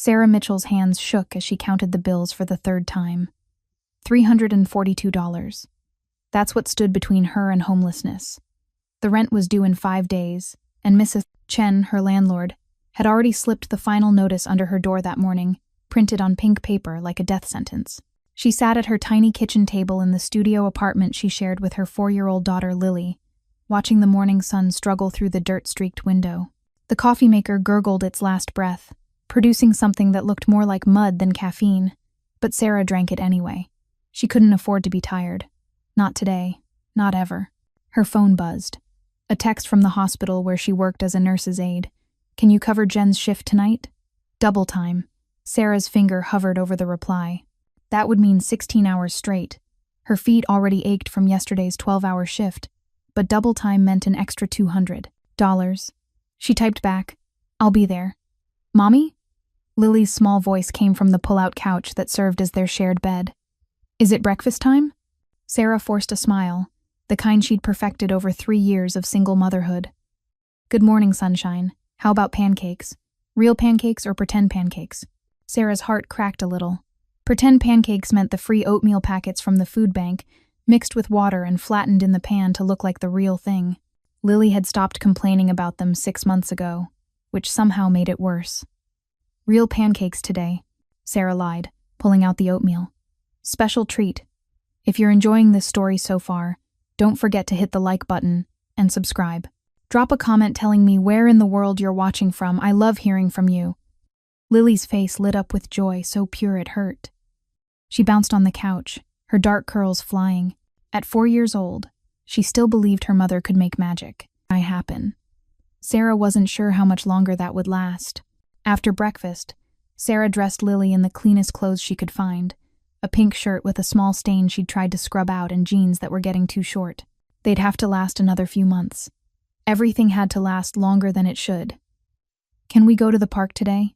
Sarah Mitchell's hands shook as she counted the bills for the third time. $342. That's what stood between her and homelessness. The rent was due in 5 days, and Mrs. Chen, her landlord, had already slipped the final notice under her door that morning, printed on pink paper like a death sentence. She sat at her tiny kitchen table in the studio apartment she shared with her 4-year-old daughter Lily, watching the morning sun struggle through the dirt-streaked window. The coffee maker gurgled its last breath, producing something that looked more like mud than caffeine, but Sarah drank it anyway. She couldn't afford to be tired. Not today. Not ever. Her phone buzzed. A text from the hospital where she worked as a nurse's aide. "Can you cover Jen's shift tonight?" Double time. Sarah's finger hovered over the reply. That would mean 16 hours straight. Her feet already ached from yesterday's 12-hour shift, but double time meant an extra $200. She typed back, "I'll be there." "Mommy?" Lily's small voice came from the pull-out couch that served as their shared bed. "Is it breakfast time?" Sarah forced a smile, the kind she'd perfected over 3 years of single motherhood. "Good morning, sunshine. How about pancakes? Real pancakes or pretend pancakes?" Sarah's heart cracked a little. Pretend pancakes meant the free oatmeal packets from the food bank, mixed with water and flattened in the pan to look like the real thing. Lily had stopped complaining about them 6 months ago, which somehow made it worse. "Real pancakes today," Sarah lied, pulling out the oatmeal. "Special treat. If you're enjoying this story so far, don't forget to hit the like button and subscribe. Drop a comment telling me where in the world you're watching from. I love hearing from you." Lily's face lit up with joy so pure it hurt. She bounced on the couch, her dark curls flying. At 4 years old, she still believed her mother could make magic happen. Sarah wasn't sure how much longer that would last. After breakfast, Sarah dressed Lily in the cleanest clothes she could find, a pink shirt with a small stain she'd tried to scrub out and jeans that were getting too short. They'd have to last another few months. Everything had to last longer than it should. "Can we go to the park today?"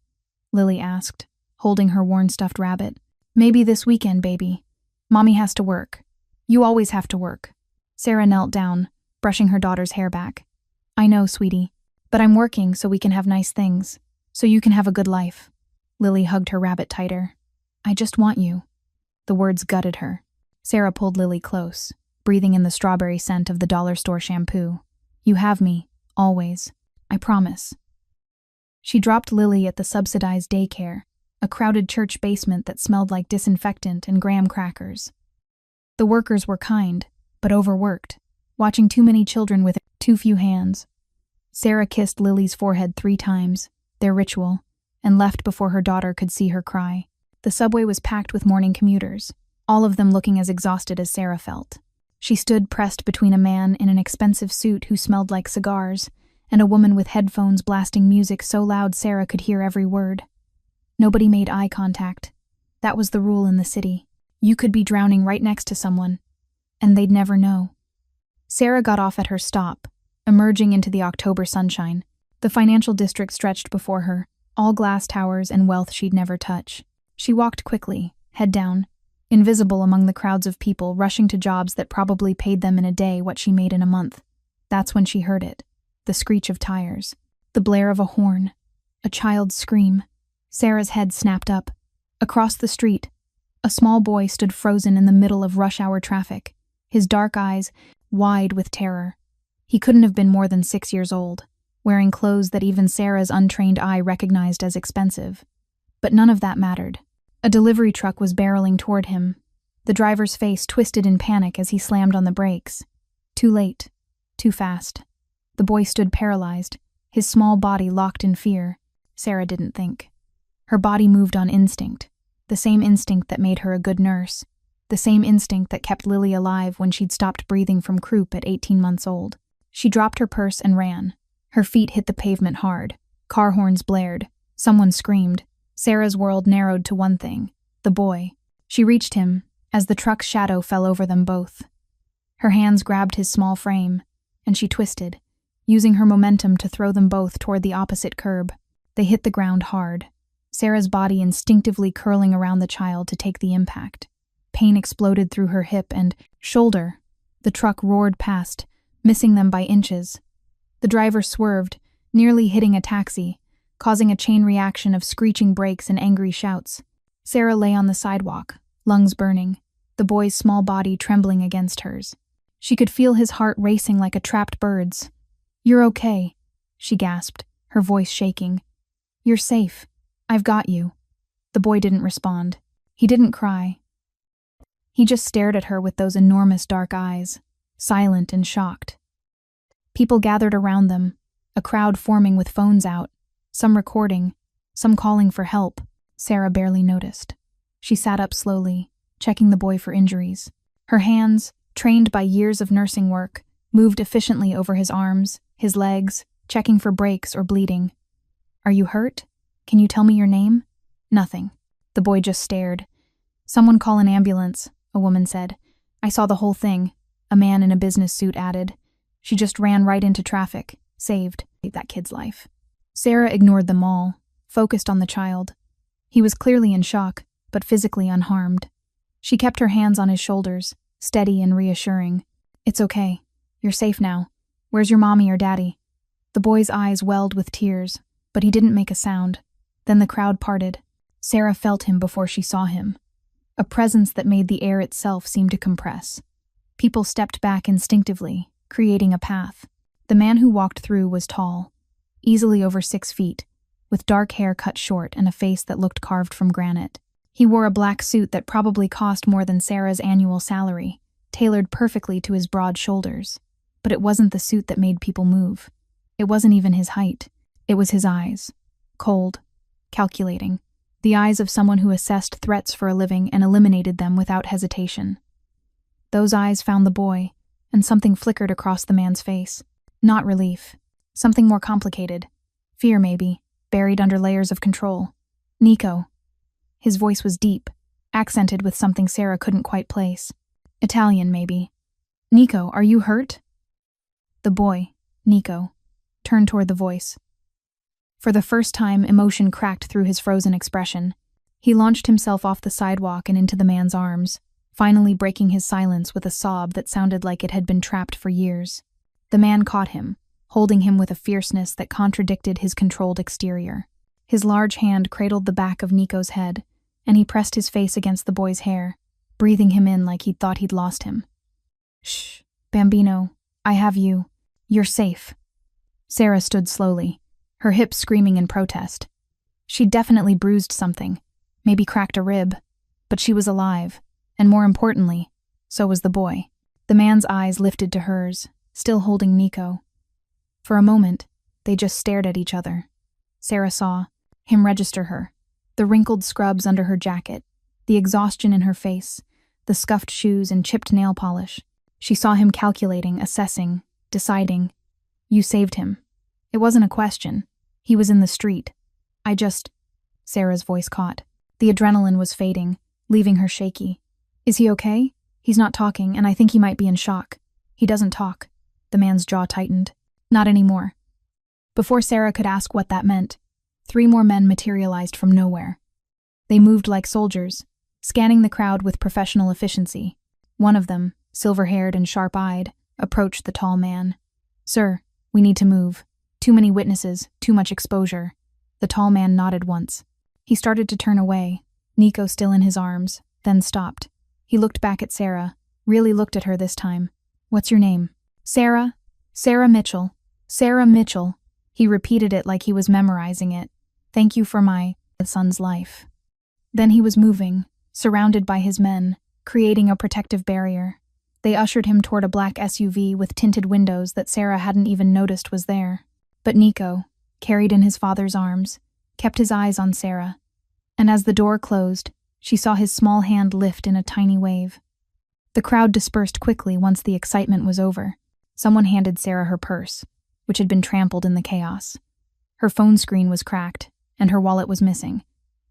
Lily asked, holding her worn stuffed rabbit. "Maybe this weekend, baby. Mommy has to work." "You always have to work." Sarah knelt down, brushing her daughter's hair back. "I know, sweetie, but I'm working so we can have nice things, so you can have a good life." Lily hugged her rabbit tighter. "I just want you." The words gutted her. Sarah pulled Lily close, breathing in the strawberry scent of the dollar store shampoo. "You have me, always. I promise." She dropped Lily at the subsidized daycare, a crowded church basement that smelled like disinfectant and graham crackers. The workers were kind, but overworked, watching too many children with too few hands. Sarah kissed Lily's forehead 3 times, their ritual, and left before her daughter could see her cry. The subway was packed with morning commuters, all of them looking as exhausted as Sarah felt. She stood pressed between a man in an expensive suit who smelled like cigars and a woman with headphones blasting music so loud Sarah could hear every word. Nobody made eye contact. That was the rule in the city. You could be drowning right next to someone, and they'd never know. Sarah got off at her stop, emerging into the October sunshine. The financial district stretched before her, all glass towers and wealth she'd never touch. She walked quickly, head down, invisible among the crowds of people rushing to jobs that probably paid them in a day what she made in a month. That's when she heard it. The screech of tires. The blare of a horn. A child's scream. Sarah's head snapped up. Across the street, a small boy stood frozen in the middle of rush-hour traffic, his dark eyes wide with terror. He couldn't have been more than 6 years old, wearing clothes that even Sarah's untrained eye recognized as expensive. But none of that mattered. A delivery truck was barreling toward him. The driver's face twisted in panic as he slammed on the brakes. Too late. Too fast. The boy stood paralyzed, his small body locked in fear. Sarah didn't think. Her body moved on instinct, the same instinct that made her a good nurse, the same instinct that kept Lily alive when she'd stopped breathing from croup at 18 months old. She dropped her purse and ran. Her feet hit the pavement hard. Car horns blared. Someone screamed. Sarah's world narrowed to one thing, the boy. She reached him as the truck's shadow fell over them both. Her hands grabbed his small frame, and she twisted, using her momentum to throw them both toward the opposite curb. They hit the ground hard, Sarah's body instinctively curling around the child to take the impact. Pain exploded through her hip and shoulder. The truck roared past, missing them by inches. The driver swerved, nearly hitting a taxi, causing a chain reaction of screeching brakes and angry shouts. Sarah lay on the sidewalk, lungs burning, the boy's small body trembling against hers. She could feel his heart racing like a trapped bird's. "You're okay," she gasped, her voice shaking. "You're safe. I've got you." The boy didn't respond. He didn't cry. He just stared at her with those enormous dark eyes, silent and shocked. People gathered around them, a crowd forming with phones out, some recording, some calling for help. Sarah barely noticed. She sat up slowly, checking the boy for injuries. Her hands, trained by years of nursing work, moved efficiently over his arms, his legs, checking for breaks or bleeding. "Are you hurt? Can you tell me your name?" Nothing. The boy just stared. "Someone call an ambulance," a woman said. "I saw the whole thing," a man in a business suit added. "She just ran right into traffic. Saved that kid's life." Sarah ignored them all, focused on the child. He was clearly in shock, but physically unharmed. She kept her hands on his shoulders, steady and reassuring. "It's okay. You're safe now. Where's your mommy or daddy?" The boy's eyes welled with tears, but he didn't make a sound. Then the crowd parted. Sarah felt him before she saw him. A presence that made the air itself seem to compress. People stepped back instinctively, creating a path. The man who walked through was tall, easily over 6 feet, with dark hair cut short and a face that looked carved from granite. He wore a black suit that probably cost more than Sarah's annual salary, tailored perfectly to his broad shoulders. But it wasn't the suit that made people move. It wasn't even his height. It was his eyes. Cold, calculating. The eyes of someone who assessed threats for a living and eliminated them without hesitation. Those eyes found the boy, and something flickered across the man's face. Not relief. Something more complicated. Fear, maybe, buried under layers of control. "Nico." His voice was deep, accented with something Sarah couldn't quite place. Italian, maybe. "Nico, are you hurt?" The boy, Nico, turned toward the voice. For the first time, emotion cracked through his frozen expression. He launched himself off the sidewalk and into the man's arms, finally breaking his silence with a sob that sounded like it had been trapped for years. The man caught him, holding him with a fierceness that contradicted his controlled exterior. His large hand cradled the back of Nico's head, and he pressed his face against the boy's hair, breathing him in like he'd thought he'd lost him. "Shh, Bambino, I have you. You're safe." Sarah stood slowly, her hips screaming in protest. She'd definitely bruised something, maybe cracked a rib, but she was alive, and more importantly, so was the boy. The man's eyes lifted to hers, still holding Nico. For a moment, they just stared at each other. Sarah saw him register her, the wrinkled scrubs under her jacket, the exhaustion in her face, the scuffed shoes and chipped nail polish. She saw him calculating, assessing, deciding. "You saved him." It wasn't a question. He was in the street. Sarah's voice caught. The adrenaline was fading, leaving her shaky. "Is he okay? He's not talking, and I think he might be in shock." "He doesn't talk." The man's jaw tightened. "Not anymore." Before Sarah could ask what that meant, 3 more men materialized from nowhere. They moved like soldiers, scanning the crowd with professional efficiency. One of them, silver-haired and sharp-eyed, approached the tall man. "Sir, we need to move. Too many witnesses, too much exposure." The tall man nodded once. He started to turn away, Nico still in his arms, then stopped. He looked back at Sarah, really looked at her this time. "What's your name?" "Sarah. Sarah Mitchell. Sarah Mitchell." He repeated it like he was memorizing it. "Thank you for my son's life." Then he was moving, surrounded by his men, creating a protective barrier. They ushered him toward a black SUV with tinted windows that Sarah hadn't even noticed was there. But Nico, carried in his father's arms, kept his eyes on Sarah, and as the door closed, she saw his small hand lift in a tiny wave. The crowd dispersed quickly once the excitement was over. Someone handed Sarah her purse, which had been trampled in the chaos. Her phone screen was cracked, and her wallet was missing,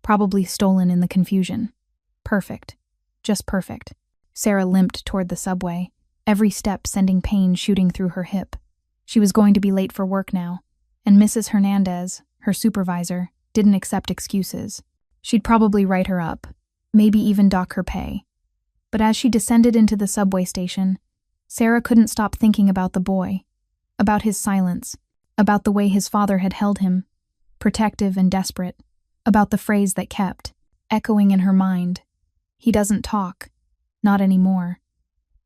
probably stolen in the confusion. Perfect. Just perfect. Sarah limped toward the subway, every step sending pain shooting through her hip. She was going to be late for work now, and Mrs. Hernandez, her supervisor, didn't accept excuses. She'd probably write her up, maybe even dock her pay. But as she descended into the subway station, Sarah couldn't stop thinking about the boy, about his silence, about the way his father had held him. protective and desperate, about the phrase that kept echoing in her mind. He doesn't talk. Not anymore.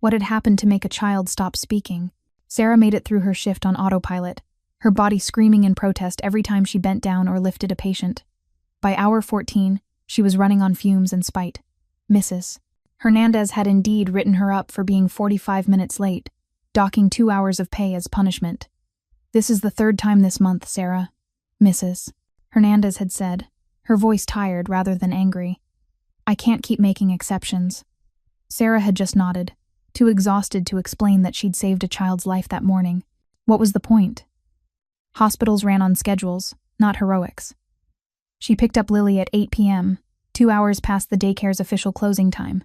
What had happened to make a child stop speaking? Sarah made it through her shift on autopilot, her body screaming in protest every time she bent down or lifted a patient. By hour 14, she was running on fumes and spite. Mrs. Hernandez had indeed written her up for being 45 minutes late, docking 2 hours of pay as punishment. "This is the third time this month, Sarah," Mrs. Hernandez had said, her voice tired rather than angry. "I can't keep making exceptions." Sarah had just nodded, too exhausted to explain that she'd saved a child's life that morning. What was the point? Hospitals ran on schedules, not heroics. She picked up Lily at 8 p.m., 2 hours past the daycare's official closing time.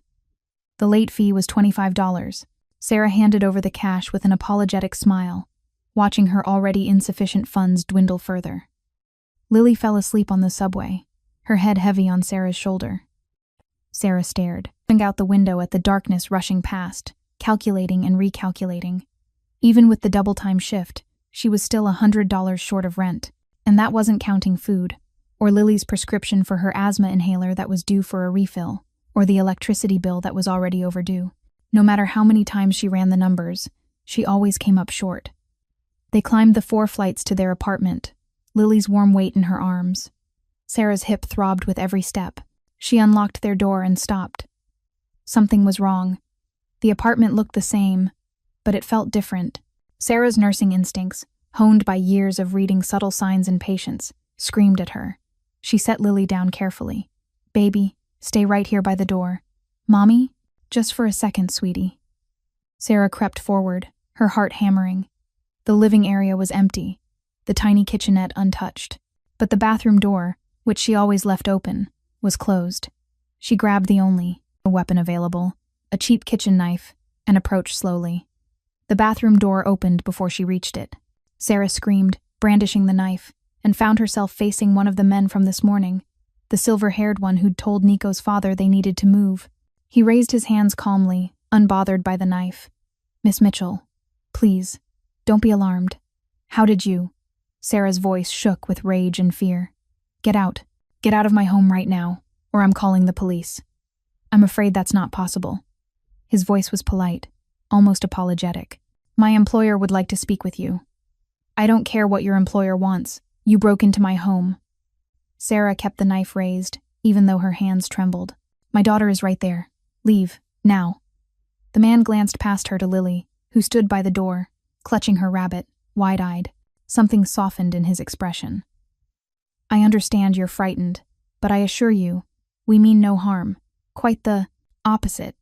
The late fee was $25. Sarah handed over the cash with an apologetic smile, watching her already insufficient funds dwindle further. Lily fell asleep on the subway, her head heavy on Sarah's shoulder. Sarah stared, looking out the window at the darkness rushing past, calculating and recalculating. Even with the double-time shift, she was still $100 short of rent, and that wasn't counting food, or Lily's prescription for her asthma inhaler that was due for a refill, or the electricity bill that was already overdue. No matter how many times she ran the numbers, she always came up short. They climbed the 4 flights to their apartment, Lily's warm weight in her arms. Sarah's hip throbbed with every step. She unlocked their door and stopped. Something was wrong. The apartment looked the same, but it felt different. Sarah's nursing instincts, honed by years of reading subtle signs in patients, screamed at her. She set Lily down carefully. "Baby, stay right here by the door." "Mommy? Just for a second, sweetie." Sarah crept forward, her heart hammering. The living area was empty, the tiny kitchenette untouched. But the bathroom door, which she always left open, was closed. She grabbed the only weapon available, a cheap kitchen knife, and approached slowly. The bathroom door opened before she reached it. Sarah screamed, brandishing the knife, and found herself facing one of the men from this morning, the silver-haired one who'd told Nico's father they needed to move. He raised his hands calmly, unbothered by the knife. "Miss Mitchell, please, don't be alarmed. How did you?" Sarah's voice shook with rage and fear. Get out of my home right now, or I'm calling the police." "I'm afraid that's not possible." His voice was polite, almost apologetic. "My employer would like to speak with you." "I don't care what your employer wants. You broke into my home." Sarah kept the knife raised, even though her hands trembled. "My daughter is right there. Leave, now." The man glanced past her to Lily, who stood by the door, clutching her rabbit, wide-eyed. Something softened in his expression. "I understand you're frightened, but I assure you, we mean no harm. Quite the opposite."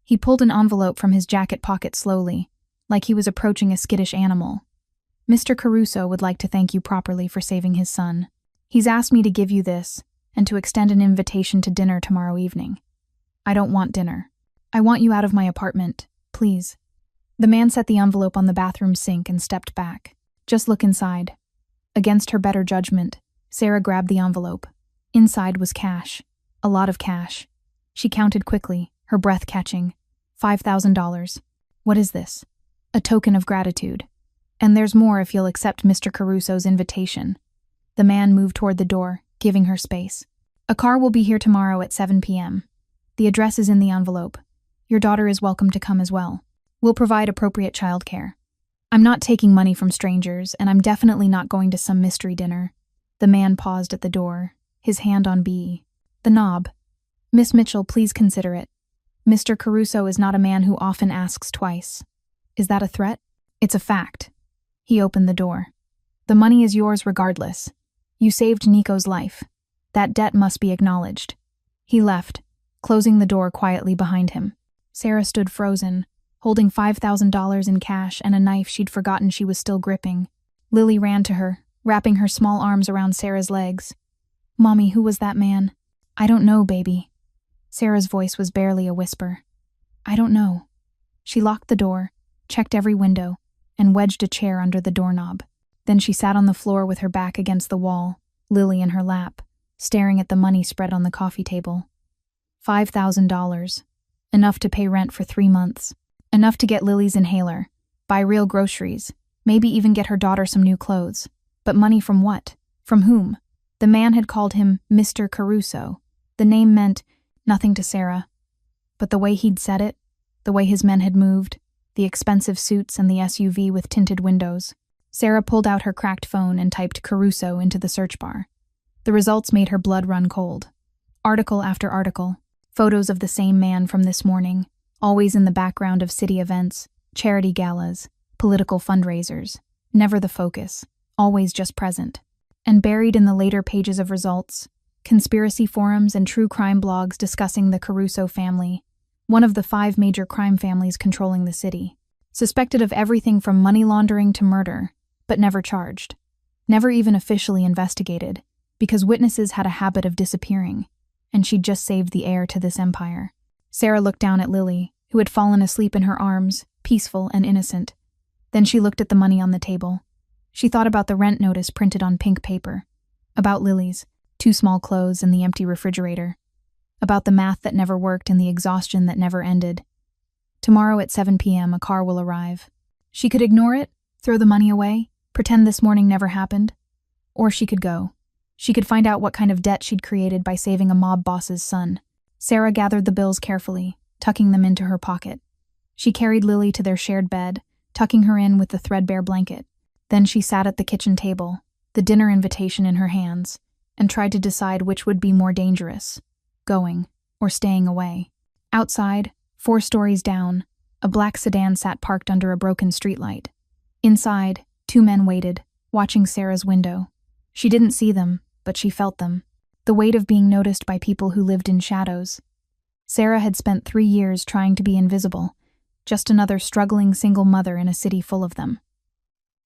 He pulled an envelope from his jacket pocket slowly, like he was approaching a skittish animal. "Mr. Caruso would like to thank you properly for saving his son. He's asked me to give you this, and to extend an invitation to dinner tomorrow evening." "I don't want dinner. I want you out of my apartment, please." The man set the envelope on the bathroom sink and stepped back. "Just look inside." Against her better judgment, Sarah grabbed the envelope. Inside was cash. A lot of cash. She counted quickly, her breath catching. $5,000. "What is this?" "A token of gratitude. And there's more if you'll accept Mr. Caruso's invitation." The man moved toward the door, giving her space. "A car will be here tomorrow at 7 p.m. The address is in the envelope. Your daughter is welcome to come as well. We'll provide appropriate childcare. I'm not taking money from strangers, and I'm definitely not going to some mystery dinner." The man paused at the door, his hand on the knob. "Miss Mitchell, please consider it. Mr. Caruso is not a man who often asks twice." "Is that a threat?" "It's a fact." He opened the door. "The money is yours regardless. You saved Nico's life. That debt must be acknowledged." He left, closing the door quietly behind him. Sarah stood frozen, holding $5,000 in cash and a knife she'd forgotten she was still gripping. Lily ran to her, wrapping her small arms around Sarah's legs. "Mommy, who was that man?" "I don't know, baby." Sarah's voice was barely a whisper. "I don't know." She locked the door, checked every window, and wedged a chair under the doorknob. Then she sat on the floor with her back against the wall, Lily in her lap, staring at the money spread on the coffee table. $5,000. Enough to pay rent for 3 months. Enough to get Lily's inhaler, buy real groceries, maybe even get her daughter some new clothes. But money from what? From whom? The man had called him Mr. Caruso. The name meant nothing to Sarah. But the way he'd said it, the way his men had moved, the expensive suits and the SUV with tinted windows. Sarah pulled out her cracked phone and typed Caruso into the search bar. The results made her blood run cold. Article after article, photos of the same man from this morning, always in the background of city events, charity galas, political fundraisers, never the focus, always just present. And buried in the later pages of results, conspiracy forums and true crime blogs discussing the Caruso family, one of the 5 major crime families controlling the city, suspected of everything from money laundering to murder, but never charged, never even officially investigated, because witnesses had a habit of disappearing, and she'd just saved the heir to this empire. Sarah looked down at Lily, who had fallen asleep in her arms, peaceful and innocent. Then she looked at the money on the table. She thought about the rent notice printed on pink paper, about Lily's 2 small clothes and the empty refrigerator, about the math that never worked and the exhaustion that never ended. Tomorrow at 7 p.m. a car will arrive. She could ignore it, throw the money away, pretend this morning never happened. Or she could go. She could find out what kind of debt she'd created by saving a mob boss's son. Sarah gathered the bills carefully, tucking them into her pocket. She carried Lily to their shared bed, tucking her in with the threadbare blanket. Then she sat at the kitchen table, the dinner invitation in her hands, and tried to decide which would be more dangerous, going or staying away. Outside, 4 stories down, a black sedan sat parked under a broken streetlight. Inside, 2 men waited, watching Sarah's window. She didn't see them, but she felt them. The weight of being noticed by people who lived in shadows. Sarah had spent 3 years trying to be invisible, just another struggling single mother in a city full of them.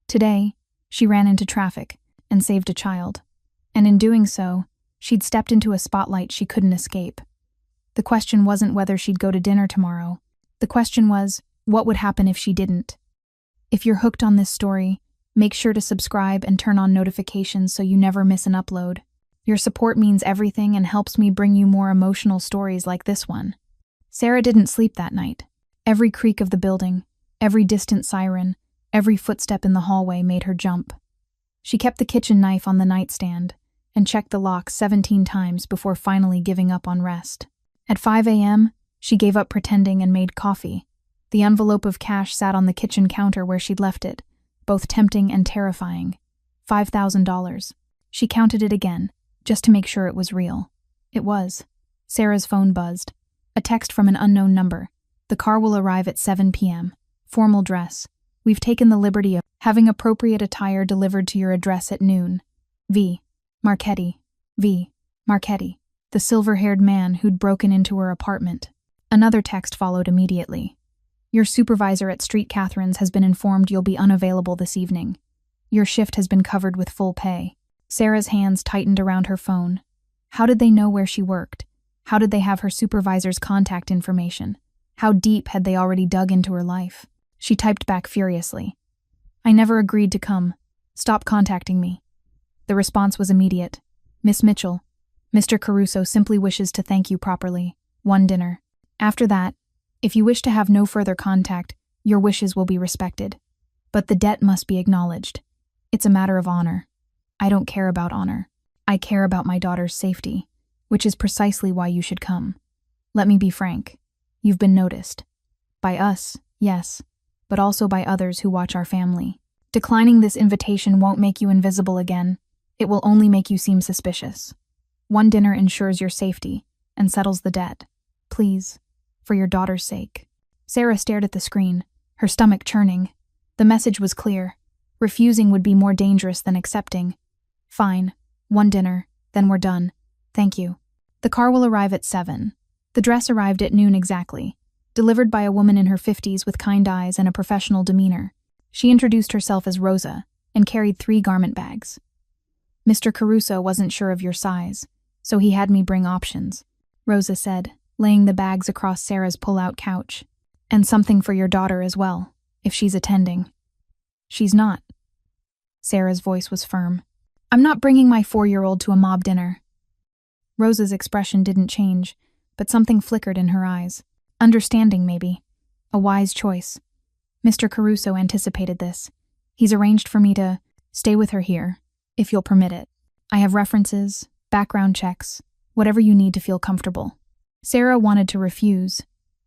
Today, she ran into traffic and saved a child, and in doing so, she'd stepped into a spotlight she couldn't escape. The question wasn't whether she'd go to dinner tomorrow. The question was, what would happen if she didn't? If you're hooked on this story, make sure to subscribe and turn on notifications so you never miss an upload. Your support means everything and helps me bring you more emotional stories like this one. Sarah didn't sleep that night. Every creak of the building, every distant siren, every footstep in the hallway made her jump. She kept the kitchen knife on the nightstand and checked the lock 17 times before finally giving up on rest. At 5 a.m., she gave up pretending and made coffee. The envelope of cash sat on the kitchen counter where she'd left it, both tempting and terrifying. $5,000. She counted it again, just to make sure it was real. It was. Sarah's phone buzzed. A text from an unknown number. The car will arrive at 7 p.m. Formal dress. We've taken the liberty of having appropriate attire delivered to your address at noon. V. Marchetti. V. Marchetti. The silver-haired man who'd broken into her apartment. Another text followed immediately. Your supervisor at Street Catherine's has been informed you'll be unavailable this evening. Your shift has been covered with full pay. Sarah's hands tightened around her phone. How did they know where she worked? How did they have her supervisor's contact information? How deep had they already dug into her life? She typed back furiously. I never agreed to come. Stop contacting me. The response was immediate. Miss Mitchell, Mr. Caruso simply wishes to thank you properly. 1 dinner. After that, if you wish to have no further contact, your wishes will be respected. But the debt must be acknowledged. It's a matter of honor. I don't care about honor. I care about my daughter's safety, which is precisely why you should come. Let me be frank. You've been noticed. By us, yes, but also by others who watch our family. Declining this invitation won't make you invisible again. It will only make you seem suspicious. 1 dinner ensures your safety and settles the debt. Please, for your daughter's sake. Sarah stared at the screen, her stomach churning. The message was clear. Refusing would be more dangerous than accepting. Fine, 1 dinner, then we're done. Thank you. The car will arrive at 7. The dress arrived at noon exactly, delivered by a woman in her 50s with kind eyes and a professional demeanor. She introduced herself as Rosa and carried 3 garment bags. Mr. Caruso wasn't sure of your size, so he had me bring options, Rosa said, laying the bags across Sarah's pull-out couch. And something for your daughter as well, if she's attending. She's not. Sarah's voice was firm. I'm not bringing my 4-year-old to a mob dinner. Rosa's expression didn't change, but something flickered in her eyes. Understanding, maybe. A wise choice. Mr. Caruso anticipated this. He's arranged for me to stay with her here, if you'll permit it. I have references, background checks, whatever you need to feel comfortable. Sarah wanted to refuse,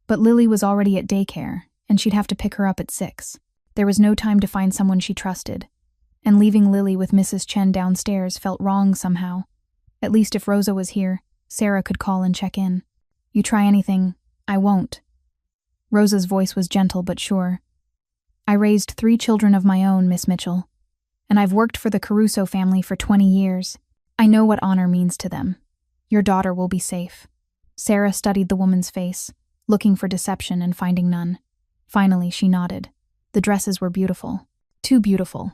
but Lily was already at daycare, and she'd have to pick her up at 6. There was no time to find someone she trusted, and leaving Lily with Mrs. Chen downstairs felt wrong somehow. At least if Rosa was here, Sarah could call and check in. You try anything, I won't. Rosa's voice was gentle but sure. I raised 3 children of my own, Miss Mitchell, and I've worked for the Caruso family for 20 years. I know what honor means to them. Your daughter will be safe. Sarah studied the woman's face, looking for deception and finding none. Finally, she nodded. The dresses were beautiful. Too beautiful.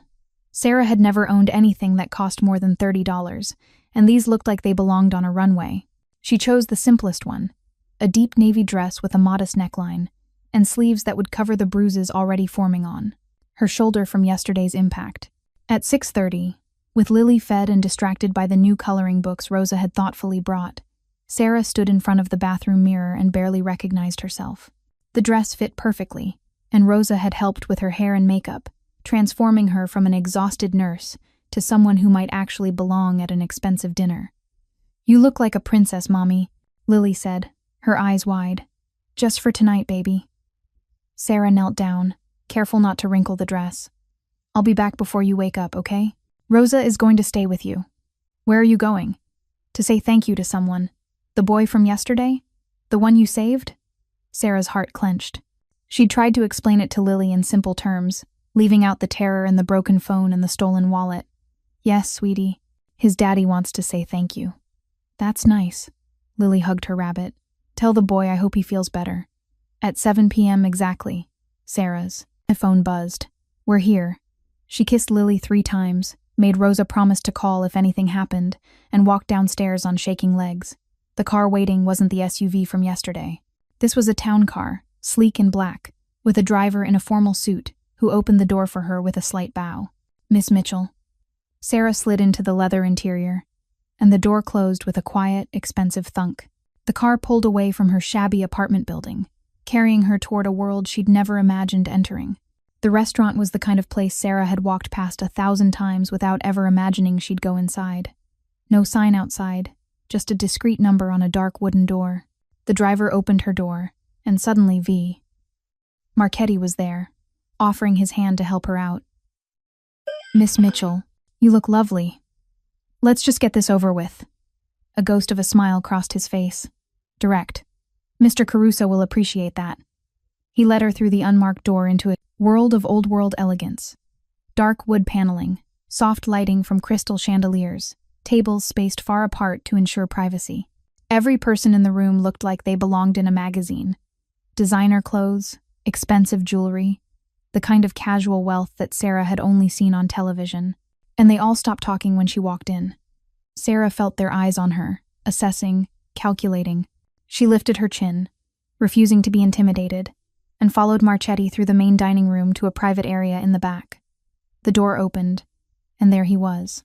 Sarah had never owned anything that cost more than $30, and these looked like they belonged on a runway. She chose the simplest one, a deep navy dress with a modest neckline, and sleeves that would cover the bruises already forming on her shoulder from yesterday's impact. At 6:30, with Lily fed and distracted by the new coloring books Rosa had thoughtfully brought, Sarah stood in front of the bathroom mirror and barely recognized herself. The dress fit perfectly, and Rosa had helped with her hair and makeup, transforming her from an exhausted nurse to someone who might actually belong at an expensive dinner. You look like a princess, Mommy, Lily said, her eyes wide. Just for tonight, baby. Sarah knelt down, careful not to wrinkle the dress. I'll be back before you wake up, okay? Rosa is going to stay with you. Where are you going? To say thank you to someone. The boy from yesterday? The one you saved? Sarah's heart clenched. She'd tried to explain it to Lily in simple terms, leaving out the terror and the broken phone and the stolen wallet. Yes, sweetie. His daddy wants to say thank you. That's nice. Lily hugged her rabbit. Tell the boy I hope he feels better. At 7 p.m. exactly. Sarah's. The phone buzzed. We're here. She kissed Lily 3 times, made Rosa promise to call if anything happened, and walked downstairs on shaking legs. The car waiting wasn't the SUV from yesterday. This was a town car, sleek and black, with a driver in a formal suit, who opened the door for her with a slight bow. Miss Mitchell. Sarah slid into the leather interior, and the door closed with a quiet, expensive thunk. The car pulled away from her shabby apartment building, carrying her toward a world she'd never imagined entering. The restaurant was the kind of place Sarah had walked past 1,000 times without ever imagining she'd go inside. No sign outside, just a discreet number on a dark wooden door. The driver opened her door, and suddenly V. Marchetti was there, offering his hand to help her out. Miss Mitchell, you look lovely. Let's just get this over with. A ghost of a smile crossed his face. Direct. Mr. Caruso will appreciate that. He led her through the unmarked door into a world of old-world elegance. Dark wood paneling, soft lighting from crystal chandeliers, tables spaced far apart to ensure privacy. Every person in the room looked like they belonged in a magazine. Designer clothes, expensive jewelry, the kind of casual wealth that Sarah had only seen on television. And they all stopped talking when she walked in. Sarah felt their eyes on her, assessing, calculating. She lifted her chin, refusing to be intimidated, and followed Marchetti through the main dining room to a private area in the back. The door opened, and there he was.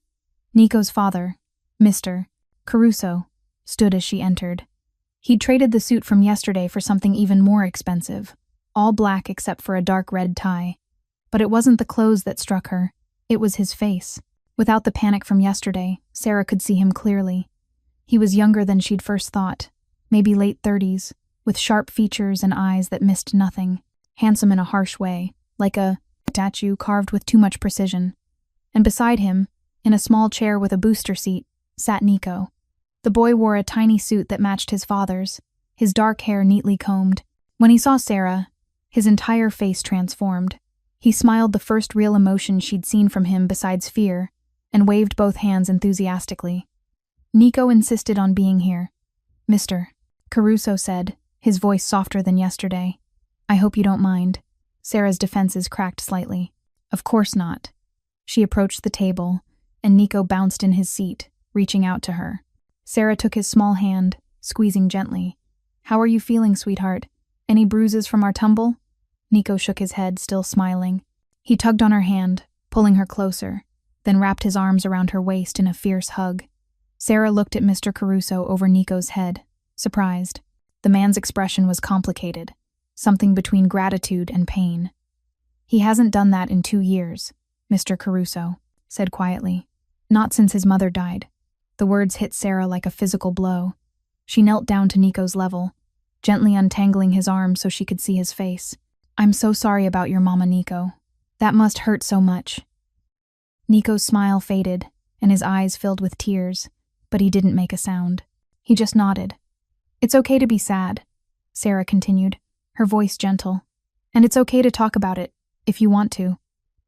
Nico's father, Mr. Caruso, stood as she entered. He'd traded the suit from yesterday for something even more expensive, all black except for a dark red tie. But it wasn't the clothes that struck her, it was his face. Without the panic from yesterday, Sarah could see him clearly. He was younger than she'd first thought, maybe late 30s, with sharp features and eyes that missed nothing, handsome in a harsh way, like a statue carved with too much precision. And beside him, in a small chair with a booster seat, sat Nico. The boy wore a tiny suit that matched his father's, his dark hair neatly combed. When he saw Sarah, his entire face transformed. He smiled the first real emotion she'd seen from him besides fear, and waved both hands enthusiastically. Nico insisted on being here. Mr. Caruso said, his voice softer than yesterday. I hope you don't mind. Sarah's defenses cracked slightly. Of course not. She approached the table, and Nico bounced in his seat, reaching out to her. Sarah took his small hand, squeezing gently. How are you feeling, sweetheart? Any bruises from our tumble? Nico shook his head, still smiling. He tugged on her hand, pulling her closer, then wrapped his arms around her waist in a fierce hug. Sarah looked at Mr. Caruso over Nico's head, surprised. The man's expression was complicated, something between gratitude and pain. He hasn't done that in 2 years, Mr. Caruso said quietly. Not since his mother died. The words hit Sarah like a physical blow. She knelt down to Nico's level, gently untangling his arm so she could see his face. "I'm so sorry about your mama, Nico. That must hurt so much." Nico's smile faded, and his eyes filled with tears, but he didn't make a sound. He just nodded. "It's okay to be sad," Sarah continued, her voice gentle. "And it's okay to talk about it, if you want to."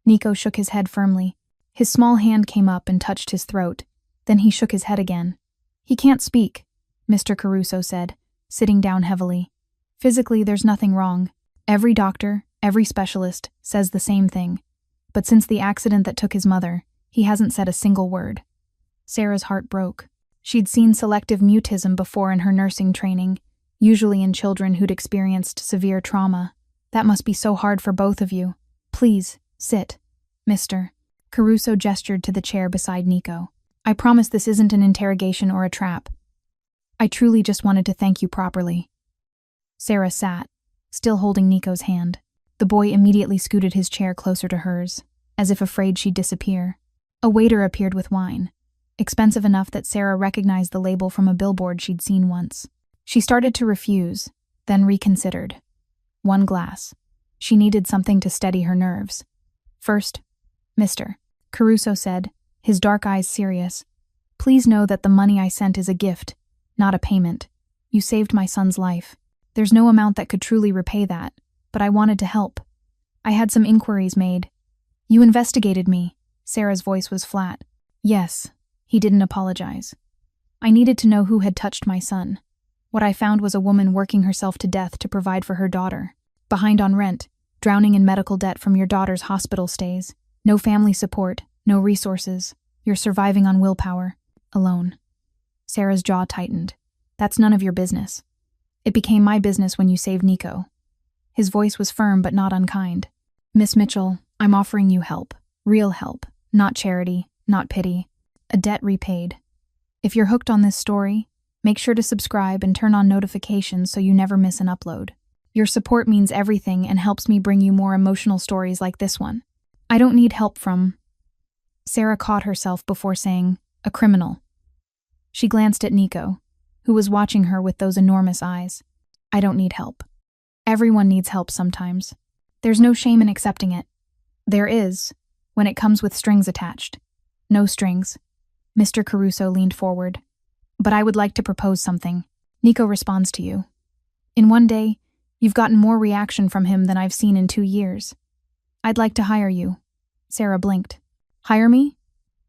Nico shook his head firmly. His small hand came up and touched his throat. Then he shook his head again. "He can't speak," Mr. Caruso said, sitting down heavily. "Physically, there's nothing wrong. Every doctor, every specialist, says the same thing. But since the accident that took his mother, he hasn't said a single word." Sarah's heart broke. She'd seen selective mutism before in her nursing training, usually in children who'd experienced severe trauma. "That must be so hard for both of you. Please, sit, Mr. Caruso gestured to the chair beside Nico. "I promise this isn't an interrogation or a trap. I truly just wanted to thank you properly." Sarah sat, still holding Nico's hand. The boy immediately scooted his chair closer to hers, as if afraid she'd disappear. A waiter appeared with wine, expensive enough that Sarah recognized the label from a billboard she'd seen once. She started to refuse, then reconsidered. One glass. She needed something to steady her nerves. "First, Mr. Caruso said, his dark eyes serious, "Please know that the money I sent is a gift, not a payment. You saved my son's life. There's no amount that could truly repay that, but I wanted to help. I had some inquiries made." "You investigated me." Sarah's voice was flat. "Yes." He didn't apologize. "I needed to know who had touched my son. What I found was a woman working herself to death to provide for her daughter. Behind on rent, drowning in medical debt from your daughter's hospital stays. No family support, no resources. You're surviving on willpower, alone." Sarah's jaw tightened. "That's none of your business. It became my business when you saved Nico." His voice was firm but not unkind. "Miss Mitchell, I'm offering you help. Real help. Not charity, not pity. A debt repaid. If you're hooked on this story, make sure to subscribe and turn on notifications so you never miss an upload. Your support means everything and helps me bring you more emotional stories like this one. I don't need help from..." Sarah caught herself before saying, "a criminal." She glanced at Nico, who was watching her with those enormous eyes. "I don't need help. Everyone needs help sometimes. There's no shame in accepting it. There is, when it comes with strings attached. No strings." Mr. Caruso leaned forward. "But I would like to propose something. Nico responds to you. In one day, you've gotten more reaction from him than I've seen in 2 years. I'd like to hire you." Sarah blinked. "Hire me?"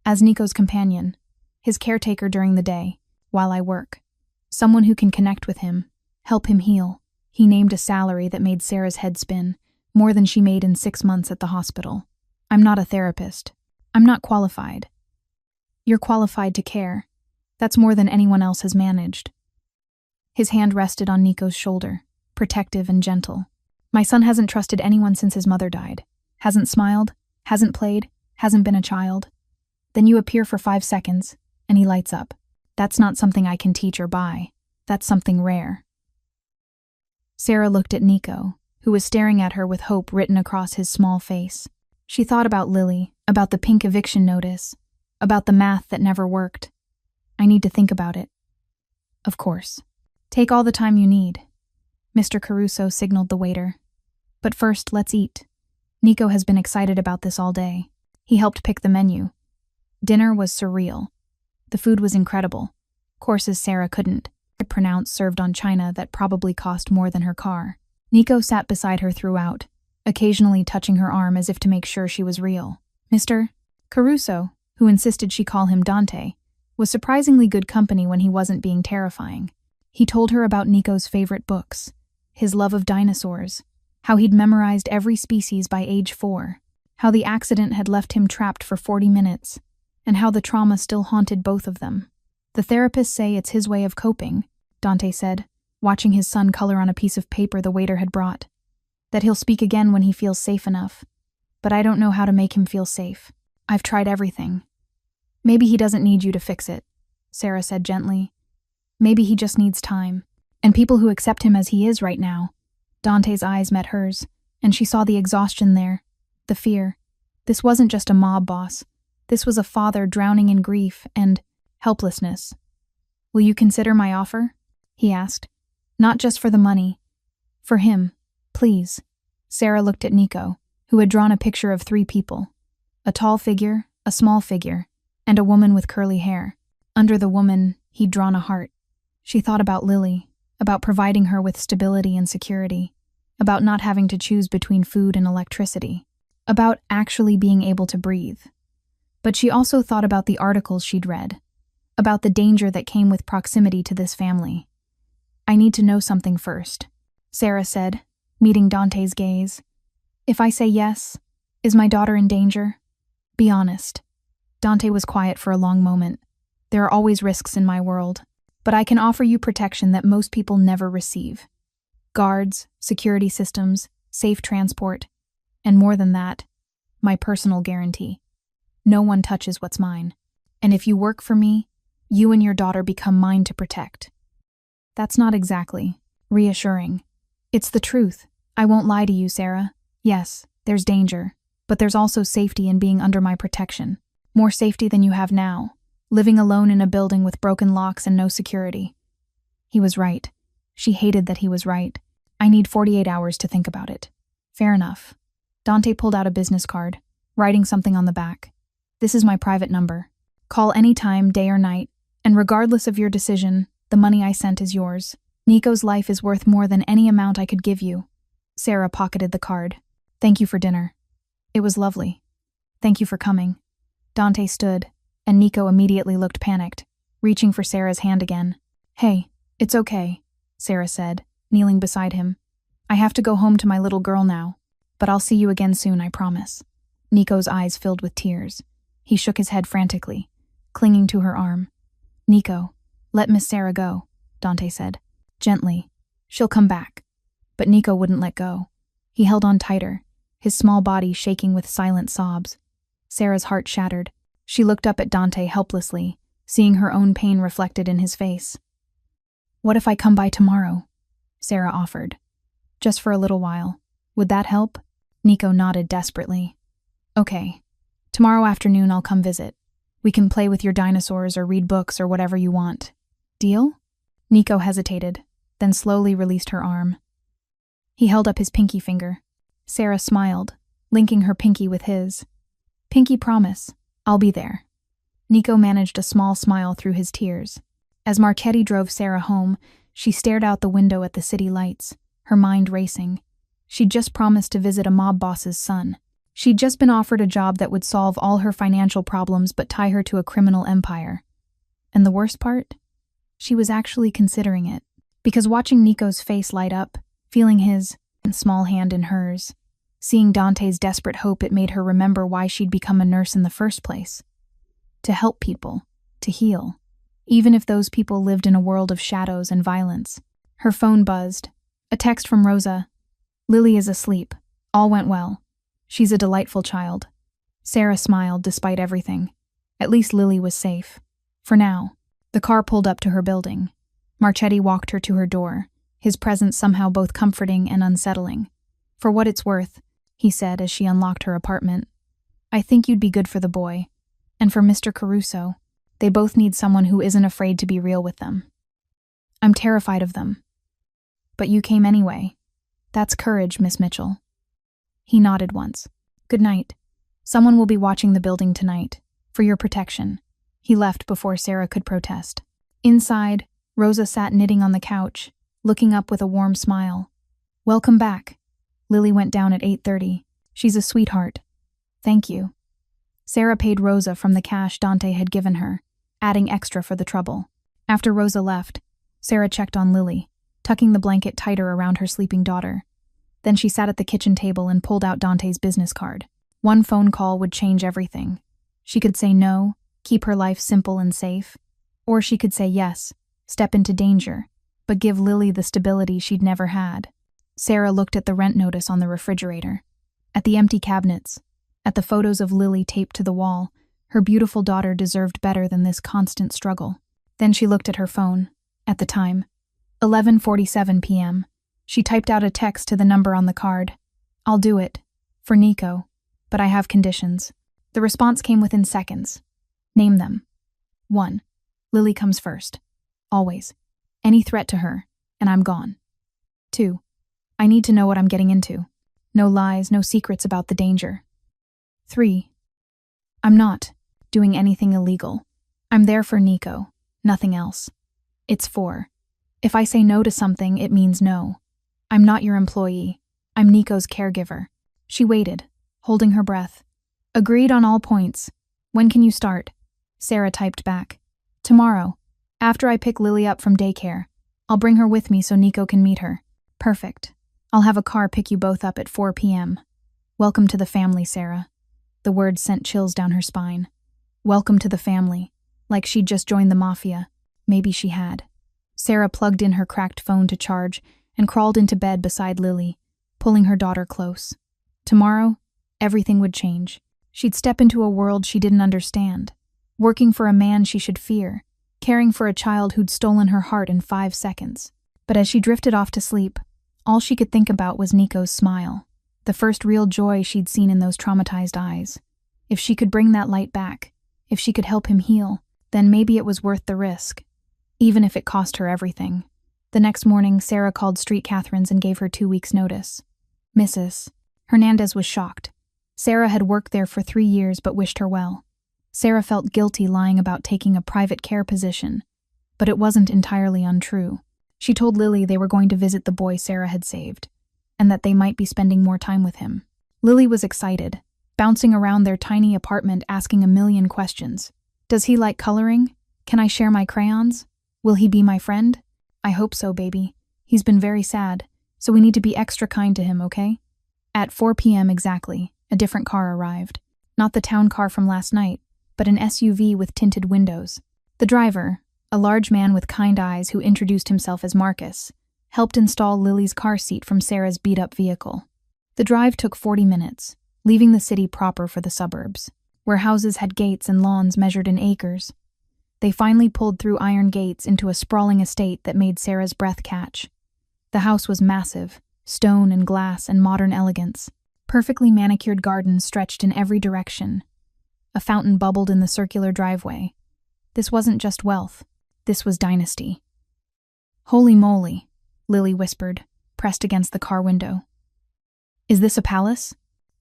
"As Nico's companion, his caretaker during the day, while I work. Someone who can connect with him, help him heal." He named a salary that made Sarah's head spin, more than she made in 6 months at the hospital. "I'm not a therapist. I'm not qualified." "You're qualified to care. That's more than anyone else has managed." His hand rested on Nico's shoulder, protective and gentle. "My son hasn't trusted anyone since his mother died. Hasn't smiled, hasn't played, hasn't been a child. Then you appear for 5 seconds, and he lights up. That's not something I can teach or buy. That's something rare." Sarah looked at Nico, who was staring at her with hope written across his small face. She thought about Lily, about the pink eviction notice, about the math that never worked. "I need to think about it." "Of course. Take all the time you need." Mr. Caruso signaled the waiter. "But first, let's eat. Nico has been excited about this all day." He helped pick the menu. Dinner was surreal. The food was incredible. Courses Sarah couldn't pronounce served on china that probably cost more than her car. Nico sat beside her throughout, occasionally touching her arm as if to make sure she was real. Mr. Caruso, who insisted she call him Dante, was surprisingly good company when he wasn't being terrifying. He told her about Nico's favorite books, his love of dinosaurs, how he'd memorized every species by age 4, how the accident had left him trapped for 40 minutes, and how the trauma still haunted both of them. "The therapists say it's his way of coping," Dante said, watching his son color on a piece of paper the waiter had brought. "That he'll speak again when he feels safe enough. But I don't know how to make him feel safe. I've tried everything." "Maybe he doesn't need you to fix it," Sarah said gently. "Maybe he just needs time. And people who accept him as he is right now." Dante's eyes met hers, and she saw the exhaustion there, the fear. This wasn't just a mob boss. This was a father drowning in grief, and helplessness. "Will you consider my offer?" he asked. "Not just for the money. For him, please." Sarah looked at Nico, who had drawn a picture of 3 people. A tall figure, a small figure, and a woman with curly hair. Under the woman, he'd drawn a heart. She thought about Lily, about providing her with stability and security, about not having to choose between food and electricity, about actually being able to breathe. But she also thought about the articles she'd read, about the danger that came with proximity to this family. "I need to know something first," Sarah said, meeting Dante's gaze. "If I say yes, is my daughter in danger? Be honest." Dante was quiet for a long moment. "There are always risks in my world, but I can offer you protection that most people never receive. Guards, security systems, safe transport, and more than that, my personal guarantee. No one touches what's mine. And if you work for me, you and your daughter become mine to protect." That's not exactly reassuring. "It's the truth. I won't lie to you, Sarah. Yes, there's danger, but there's also safety in being under my protection. More safety than you have now, living alone in a building with broken locks and no security." He was right. She hated that he was right. "I need 48 hours to think about it." "Fair enough." Dante pulled out a business card, writing something on the back. "This is my private number. Call any time, day or night, and regardless of your decision, the money I sent is yours. Nico's life is worth more than any amount I could give you." Sarah pocketed the card. "Thank you for dinner. It was lovely. Thank you for coming." Dante stood, and Nico immediately looked panicked, reaching for Sarah's hand again. "Hey, it's okay," Sarah said, kneeling beside him. "I have to go home to my little girl now, but I'll see you again soon, I promise." Nico's eyes filled with tears. He shook his head frantically, clinging to her arm. "Nico, let Miss Sarah go," Dante said. "Gently. She'll come back." But Nico wouldn't let go. He held on tighter, his small body shaking with silent sobs. Sarah's heart shattered. She looked up at Dante helplessly, seeing her own pain reflected in his face. "What if I come by tomorrow?" Sarah offered. "Just for a little while. Would that help?" Nico nodded desperately. "Okay. Tomorrow afternoon I'll come visit. We can play with your dinosaurs or read books or whatever you want. Deal?" Nico hesitated, then slowly released her arm. He held up his pinky finger. Sarah smiled, linking her pinky with his. "Pinky promise. I'll be there." Nico managed a small smile through his tears. As Marchetti drove Sarah home, she stared out the window at the city lights, her mind racing. She'd just promised to visit a mob boss's son. She'd just been offered a job that would solve all her financial problems but tie her to a criminal empire. And the worst part? She was actually considering it. Because watching Nico's face light up, feeling his small hand in hers, seeing Dante's desperate hope, it made her remember why she'd become a nurse in the first place. To help people, to heal, even if those people lived in a world of shadows and violence. Her phone buzzed. A text from Rosa. "Lily is asleep. All went well. She's a delightful child." Sarah smiled despite everything. At least Lily was safe. For now. The car pulled up to her building. Marchetti walked her to her door, his presence somehow both comforting and unsettling. "For what it's worth," he said as she unlocked her apartment, "I think you'd be good for the boy. And for Mr. Caruso. They both need someone who isn't afraid to be real with them." "I'm terrified of them." "But you came anyway. That's courage, Miss Mitchell." He nodded once. "Good night. Someone will be watching the building tonight. For your protection." He left before Sarah could protest. Inside, Rosa sat knitting on the couch, looking up with a warm smile. "Welcome back. Lily went down at 8:30. She's a sweetheart." "Thank you." Sarah paid Rosa from the cash Dante had given her, adding extra for the trouble. After Rosa left, Sarah checked on Lily, tucking the blanket tighter around her sleeping daughter. Then she sat at the kitchen table and pulled out Dante's business card. One phone call would change everything. She could say no, keep her life simple and safe. Or she could say yes, step into danger, but give Lily the stability she'd never had. Sarah looked at the rent notice on the refrigerator, at the empty cabinets, at the photos of Lily taped to the wall. Her beautiful daughter deserved better than this constant struggle. Then she looked at her phone, at the time. 11:47 p.m. She typed out a text to the number on the card. "I'll do it. For Nico. But I have conditions." The response came within seconds. "Name them." 1. Lily comes first. Always. Any threat to her, and I'm gone. 2. I need to know what I'm getting into. No lies, no secrets about the danger. 3. I'm not doing anything illegal. I'm there for Nico, nothing else. It's 4. If I say no to something, it means no. I'm not your employee. I'm Nico's caregiver. She waited, holding her breath. Agreed on all points. When can you start? Sarah typed back. Tomorrow. After I pick Lily up from daycare. I'll bring her with me so Nico can meet her. Perfect. I'll have a car pick you both up at 4 p.m. Welcome to the family, Sarah. The words sent chills down her spine. Welcome to the family. Like she'd just joined the Mafia. Maybe she had. Sarah plugged in her cracked phone to charge and crawled into bed beside Lily, pulling her daughter close. Tomorrow, everything would change. She'd step into a world she didn't understand, working for a man she should fear, caring for a child who'd stolen her heart in 5 seconds. But as she drifted off to sleep, all she could think about was Nico's smile, the first real joy she'd seen in those traumatized eyes. If she could bring that light back, if she could help him heal, then maybe it was worth the risk, even if it cost her everything. The next morning, Sarah called Street Catherine's and gave her 2 weeks' notice. Mrs. Hernandez was shocked. Sarah had worked there for 3 years but wished her well. Sarah felt guilty lying about taking a private care position, but it wasn't entirely untrue. She told Lily they were going to visit the boy Sarah had saved, and that they might be spending more time with him. Lily was excited, bouncing around their tiny apartment asking a million questions. Does he like coloring? Can I share my crayons? Will he be my friend? I hope so, baby. He's been very sad, so we need to be extra kind to him, okay? At 4 p.m. exactly, a different car arrived. Not the town car from last night, but an SUV with tinted windows. The driver, a large man with kind eyes who introduced himself as Marcus, helped install Lily's car seat from Sarah's beat-up vehicle. The drive took 40 minutes, leaving the city proper for the suburbs, where houses had gates and lawns measured in acres. They finally pulled through iron gates into a sprawling estate that made Sarah's breath catch. The house was massive, stone and glass and modern elegance. Perfectly manicured gardens stretched in every direction. A fountain bubbled in the circular driveway. This wasn't just wealth. This was dynasty. Holy moly, Lily whispered, pressed against the car window. Is this a palace?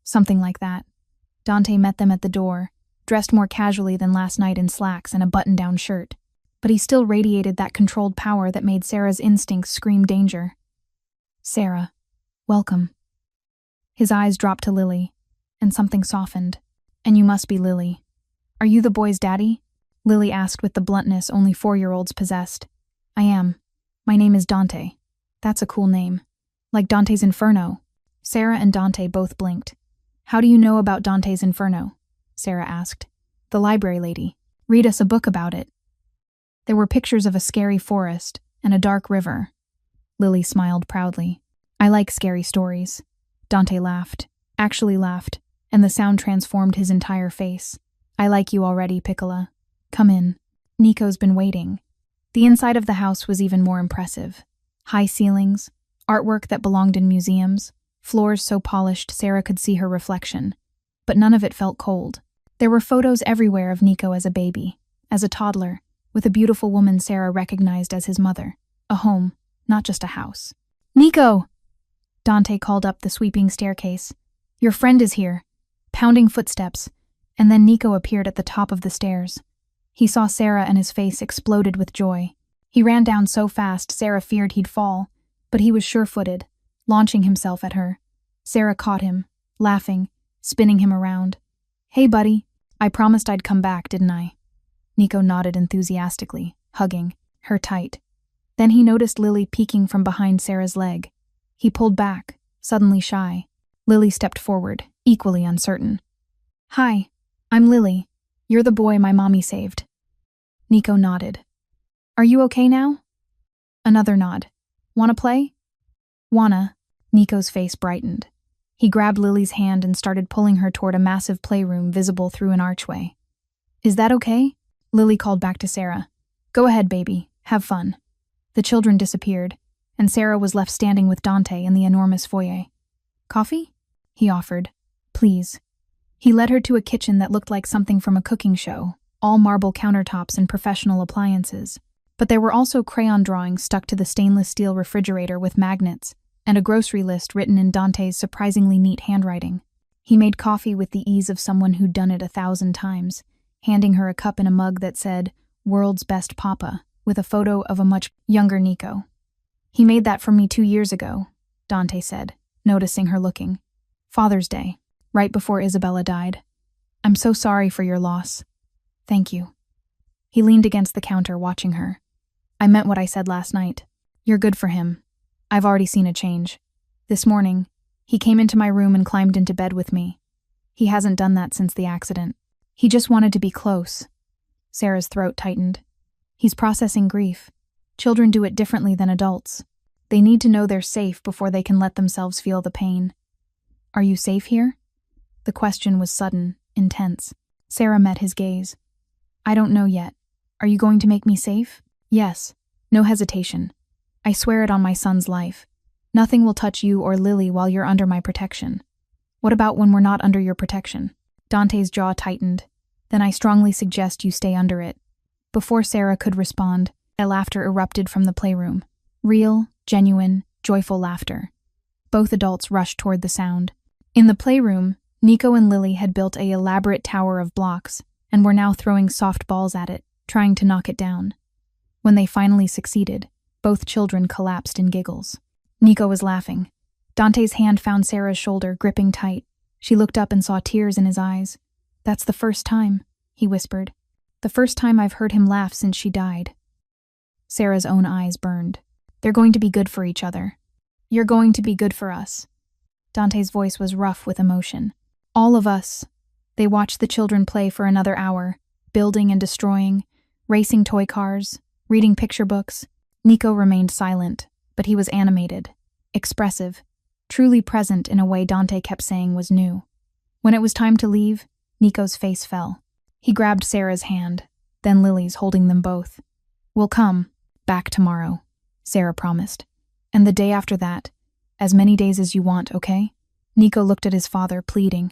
Something like that. Dante met them at the door, dressed more casually than last night in slacks and a button-down shirt. But he still radiated that controlled power that made Sarah's instincts scream danger. Sarah, welcome. His eyes dropped to Lily, and something softened. And you must be Lily. Are you the boy's daddy? Lily asked with the bluntness only 4-year-olds possessed. I am. My name is Dante. That's a cool name. Like Dante's Inferno. Sarah and Dante both blinked. How do you know about Dante's Inferno? Sarah asked. The library lady. Read us a book about it. There were pictures of a scary forest and a dark river. Lily smiled proudly. I like scary stories. Dante laughed. Actually laughed, and the sound transformed his entire face. I like you already, Piccola. Come in. Nico's been waiting. The inside of the house was even more impressive. High ceilings, artwork that belonged in museums, floors so polished Sarah could see her reflection. But none of it felt cold. There were photos everywhere of Nico as a baby, as a toddler, with a beautiful woman Sarah recognized as his mother. A home, not just a house. Nico! Dante called up the sweeping staircase. Your friend is here. Pounding footsteps, and then Nico appeared at the top of the stairs. He saw Sarah and his face exploded with joy. He ran down so fast Sarah feared he'd fall, but he was sure-footed, launching himself at her. Sarah caught him, laughing, spinning him around. Hey, buddy, I promised I'd come back, didn't I? Nico nodded enthusiastically, hugging her tight. Then he noticed Lily peeking from behind Sarah's leg. He pulled back, suddenly shy. Lily stepped forward, equally uncertain. Hi, I'm Lily. You're the boy my mommy saved. Nico nodded. Are you okay now? Another nod. Wanna play? Wanna. Nico's face brightened. He grabbed Lily's hand and started pulling her toward a massive playroom visible through an archway. Is that okay? Lily called back to Sarah. Go ahead, baby. Have fun. The children disappeared, and Sarah was left standing with Dante in the enormous foyer. Coffee? He offered. Please. He led her to a kitchen that looked like something from a cooking show, all marble countertops and professional appliances. But there were also crayon drawings stuck to the stainless steel refrigerator with magnets, and a grocery list written in Dante's surprisingly neat handwriting. He made coffee with the ease of someone who'd done it 1,000 times, handing her a cup in a mug that said, "World's Best Papa," with a photo of a much younger Nico. "He made that for me 2 years ago," Dante said, noticing her looking. "Father's Day, right before Isabella died. I'm so sorry for your loss." "Thank you." He leaned against the counter, watching her. "I meant what I said last night. You're good for him. I've already seen a change. This morning, he came into my room and climbed into bed with me. He hasn't done that since the accident. He just wanted to be close." Sarah's throat tightened. "He's processing grief. Children do it differently than adults. They need to know they're safe before they can let themselves feel the pain." "Are you safe here?" The question was sudden, intense. Sarah met his gaze. "I don't know yet. Are you going to make me safe?" "Yes. No hesitation. I swear it on my son's life. Nothing will touch you or Lily while you're under my protection." "What about when we're not under your protection?" Dante's jaw tightened. "Then I strongly suggest you stay under it." Before Sarah could respond, a laughter erupted from the playroom. Real, genuine, joyful laughter. Both adults rushed toward the sound. In the playroom, Nico and Lily had built an elaborate tower of blocks and were now throwing soft balls at it, trying to knock it down. When they finally succeeded, both children collapsed in giggles. Nico was laughing. Dante's hand found Sarah's shoulder, gripping tight. She looked up and saw tears in his eyes. "That's the first time," he whispered. "The first time I've heard him laugh since she died." Sarah's own eyes burned. "They're going to be good for each other. You're going to be good for us." Dante's voice was rough with emotion. "All of us." They watched the children play for another hour, building and destroying, racing toy cars, reading picture books. Nico remained silent, but he was animated, expressive, truly present in a way Dante kept saying was new. When it was time to leave, Nico's face fell. He grabbed Sarah's hand, then Lily's, holding them both. "We'll come back tomorrow," Sarah promised. "And the day after that, as many days as you want, okay?" Nico looked at his father, pleading.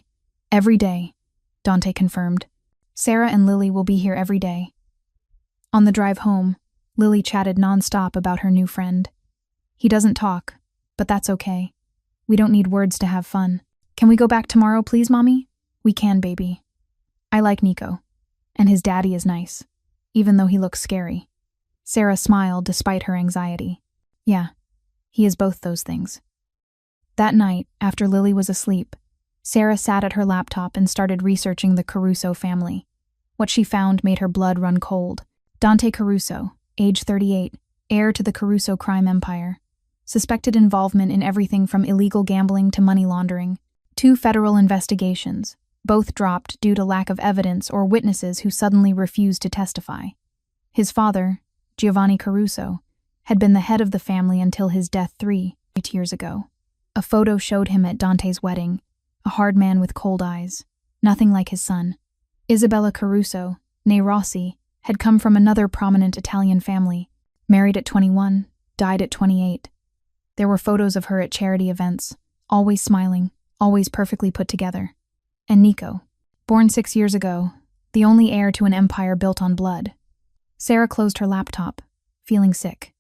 "Every day," Dante confirmed. "Sarah and Lily will be here every day." On the drive home, Lily chatted nonstop about her new friend. "He doesn't talk, but that's okay. We don't need words to have fun. Can we go back tomorrow, please, Mommy?" "We can, baby." "I like Nico. And his daddy is nice, even though he looks scary." Sarah smiled despite her anxiety. "Yeah, he is both those things." That night, after Lily was asleep, Sarah sat at her laptop and started researching the Caruso family. What she found made her blood run cold. Dante Caruso, age 38, heir to the Caruso crime empire. Suspected involvement in everything from illegal gambling to money laundering. 2 federal investigations, both dropped due to lack of evidence or witnesses who suddenly refused to testify. His father, Giovanni Caruso, had been the head of the family until his death 3 years ago. A photo showed him at Dante's wedding, a hard man with cold eyes, nothing like his son. Isabella Caruso, née Rossi, had come from another prominent Italian family, married at 21, died at 28. There were photos of her at charity events, always smiling, always perfectly put together. And Nico, born 6 years ago, the only heir to an empire built on blood. Sarah closed her laptop, feeling sick.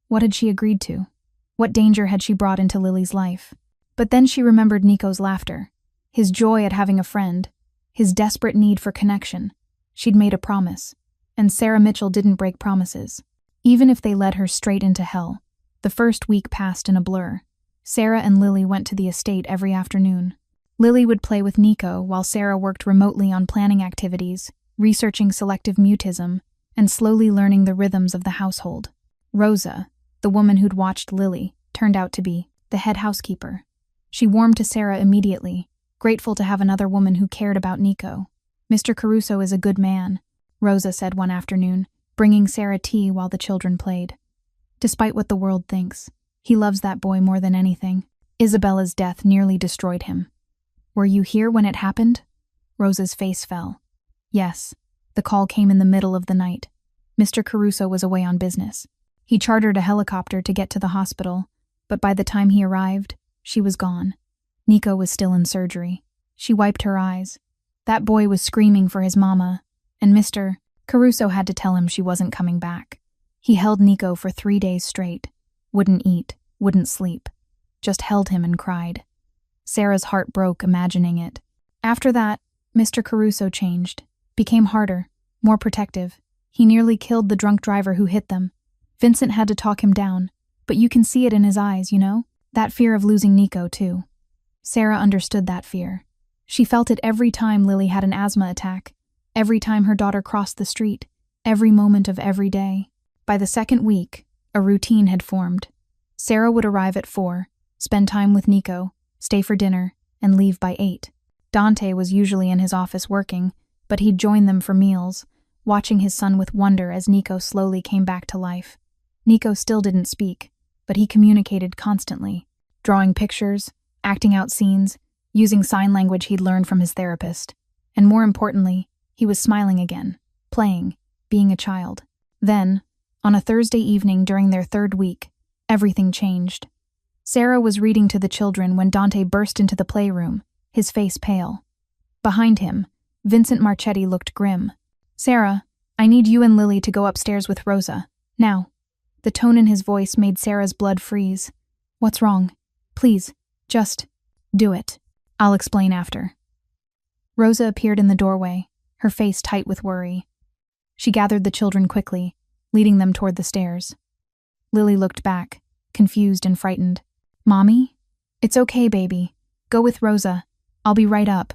What had she agreed to? What danger had she brought into Lily's life? But then she remembered Nico's laughter, his joy at having a friend, his desperate need for connection. She'd made a promise, and Sarah Mitchell didn't break promises, even if they led her straight into hell. The first week passed in a blur. Sarah and Lily went to the estate every afternoon. Lily would play with Nico while Sarah worked remotely on planning activities, researching selective mutism, and slowly learning the rhythms of the household. Rosa, the woman who'd watched Lily, turned out to be the head housekeeper. She warmed to Sarah immediately, grateful to have another woman who cared about Nico. "Mr. Caruso is a good man," Rosa said one afternoon, bringing Sarah tea while the children played. "Despite what the world thinks, he loves that boy more than anything. Isabella's death nearly destroyed him." "Were you here when it happened?" Rosa's face fell. "Yes. The call came in the middle of the night. Mr. Caruso was away on business. He chartered a helicopter to get to the hospital, but by the time he arrived, she was gone. Nico was still in surgery." She wiped her eyes. "That boy was screaming for his mama, and Mr. Caruso had to tell him she wasn't coming back. He held Nico for 3 days straight. Wouldn't eat, wouldn't sleep. Just held him and cried. Sarah's heart broke imagining it. After that, Mr. Caruso changed, became harder, more protective. He nearly killed the drunk driver who hit them. Vincent had to talk him down, but you can see it in his eyes, you know? That fear of losing Nico, too. Sarah understood that fear. She felt it every time Lily had an asthma attack, every time her daughter crossed the street, every moment of every day. By the second week, a routine had formed. Sarah would arrive at 4, spend time with Nico, stay for dinner, and leave by 8. Dante was usually in his office working, but he'd join them for meals, watching his son with wonder as Nico slowly came back to life. Nico still didn't speak, but he communicated constantly, drawing pictures, acting out scenes, using sign language he'd learned from his therapist. And more importantly, he was smiling again, playing, being a child. Then, on a Thursday evening during their 3rd week, everything changed. Sarah was reading to the children when Dante burst into the playroom, his face pale. Behind him, Vincent Marchetti looked grim. "Sarah, I need you and Lily to go upstairs with Rosa. Now." The tone in his voice made Sarah's blood freeze. "What's wrong? Please, just do it. I'll explain after." Rosa appeared in the doorway, her face tight with worry. She gathered the children quickly, leading them toward the stairs. Lily looked back, confused and frightened. "Mommy? It's okay, baby. Go with Rosa. I'll be right up."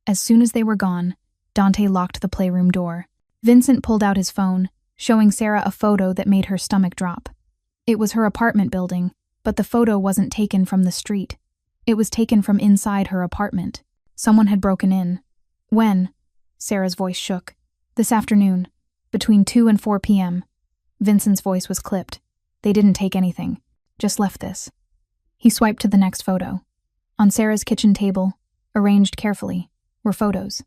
As soon as they were gone, Dante locked the playroom door. Vincent pulled out his phone, showing Sarah a photo that made her stomach drop. It was her apartment building, but the photo wasn't taken from the street. It was taken from inside her apartment. Someone had broken in. "When?" Sarah's voice shook. "This afternoon, between 2 and 4 p.m. Vincent's voice was clipped. "They didn't take anything, just left this." He swiped to the next photo. On Sarah's kitchen table, arranged carefully, were photos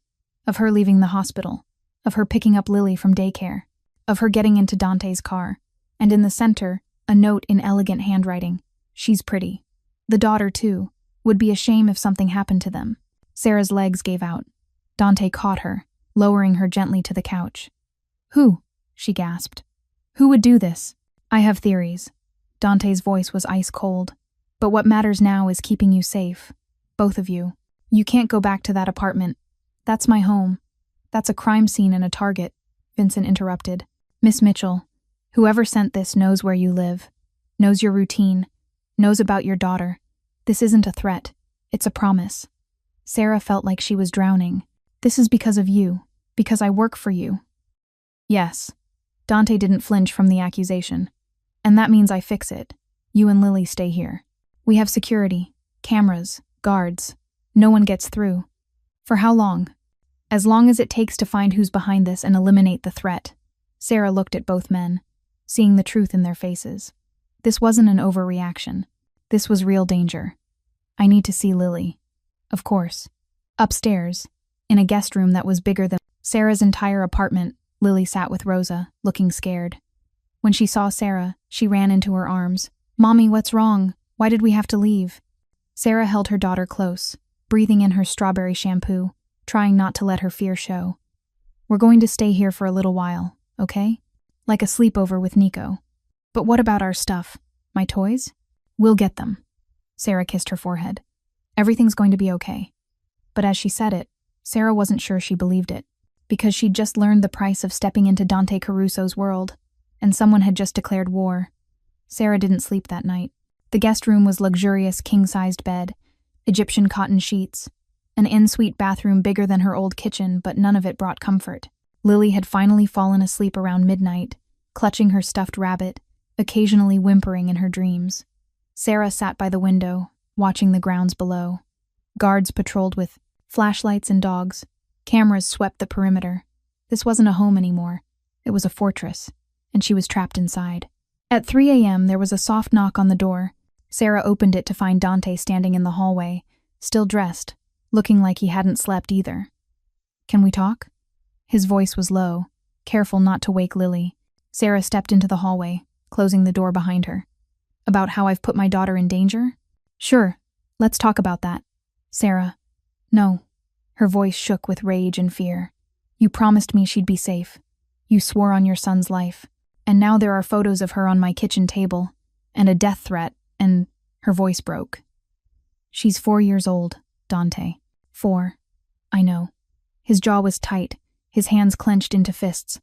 of her leaving the hospital, of her picking up Lily from daycare, of her getting into Dante's car, and in the center, a note in elegant handwriting. "She's pretty." The daughter, too, would be a shame if something happened to them. Sarah's legs gave out. Dante caught her, lowering her gently to the couch. "Who?" she gasped. "Who would do this?" "I have theories." Dante's voice was ice cold. "But what matters now is keeping you safe. Both of you. You can't go back to that apartment. That's my home. That's a crime scene and a target," Vincent interrupted. "Miss Mitchell, whoever sent this knows where you live, knows your routine, knows about your daughter. This isn't a threat. It's a promise." Sarah felt like she was drowning. "This is because of you, because I work for you." "Yes." Dante didn't flinch from the accusation. "And that means I fix it. You and Lily stay here. We have security, cameras, guards. No one gets through." "For how long?" "As long as it takes to find who's behind this and eliminate the threat." Sarah looked at both men, seeing the truth in their faces. This wasn't an overreaction. This was real danger. "I need to see Lily." "Of course." Upstairs, in a guest room that was bigger than Sarah's entire apartment, Lily sat with Rosa, looking scared. When she saw Sarah, she ran into her arms. "Mommy, what's wrong? Why did we have to leave?" Sarah held her daughter close, breathing in her strawberry shampoo, trying not to let her fear show. "We're going to stay here for a little while, okay? Like a sleepover with Nico. But what about our stuff? My toys? We'll get them." Sarah kissed her forehead. "Everything's going to be okay." But as she said it, Sarah wasn't sure she believed it, because she'd just learned the price of stepping into Dante Caruso's world, and someone had just declared war. Sarah didn't sleep that night. The guest room was luxurious king-sized bed, Egyptian cotton sheets, an en-suite bathroom bigger than her old kitchen, but none of it brought comfort. Lily had finally fallen asleep around midnight, clutching her stuffed rabbit, occasionally whimpering in her dreams. Sarah sat by the window, watching the grounds below. Guards patrolled with flashlights and dogs. Cameras swept the perimeter. This wasn't a home anymore. It was a fortress, and she was trapped inside. At 3 a.m., there was a soft knock on the door. Sarah opened it to find Dante standing in the hallway, still dressed, looking like he hadn't slept either. "Can we talk?" His voice was low, careful not to wake Lily. Sarah stepped into the hallway, closing the door behind her. "About how I've put my daughter in danger?" "Sure, let's talk about that." "Sarah." "No." Her voice shook with rage and fear. You promised me she'd be safe. You swore on your son's life. And now there are photos of her on my kitchen table, and a death threat, and her voice broke. She's 4 years old, Dante. 4. I know. His jaw was tight, his hands clenched into fists.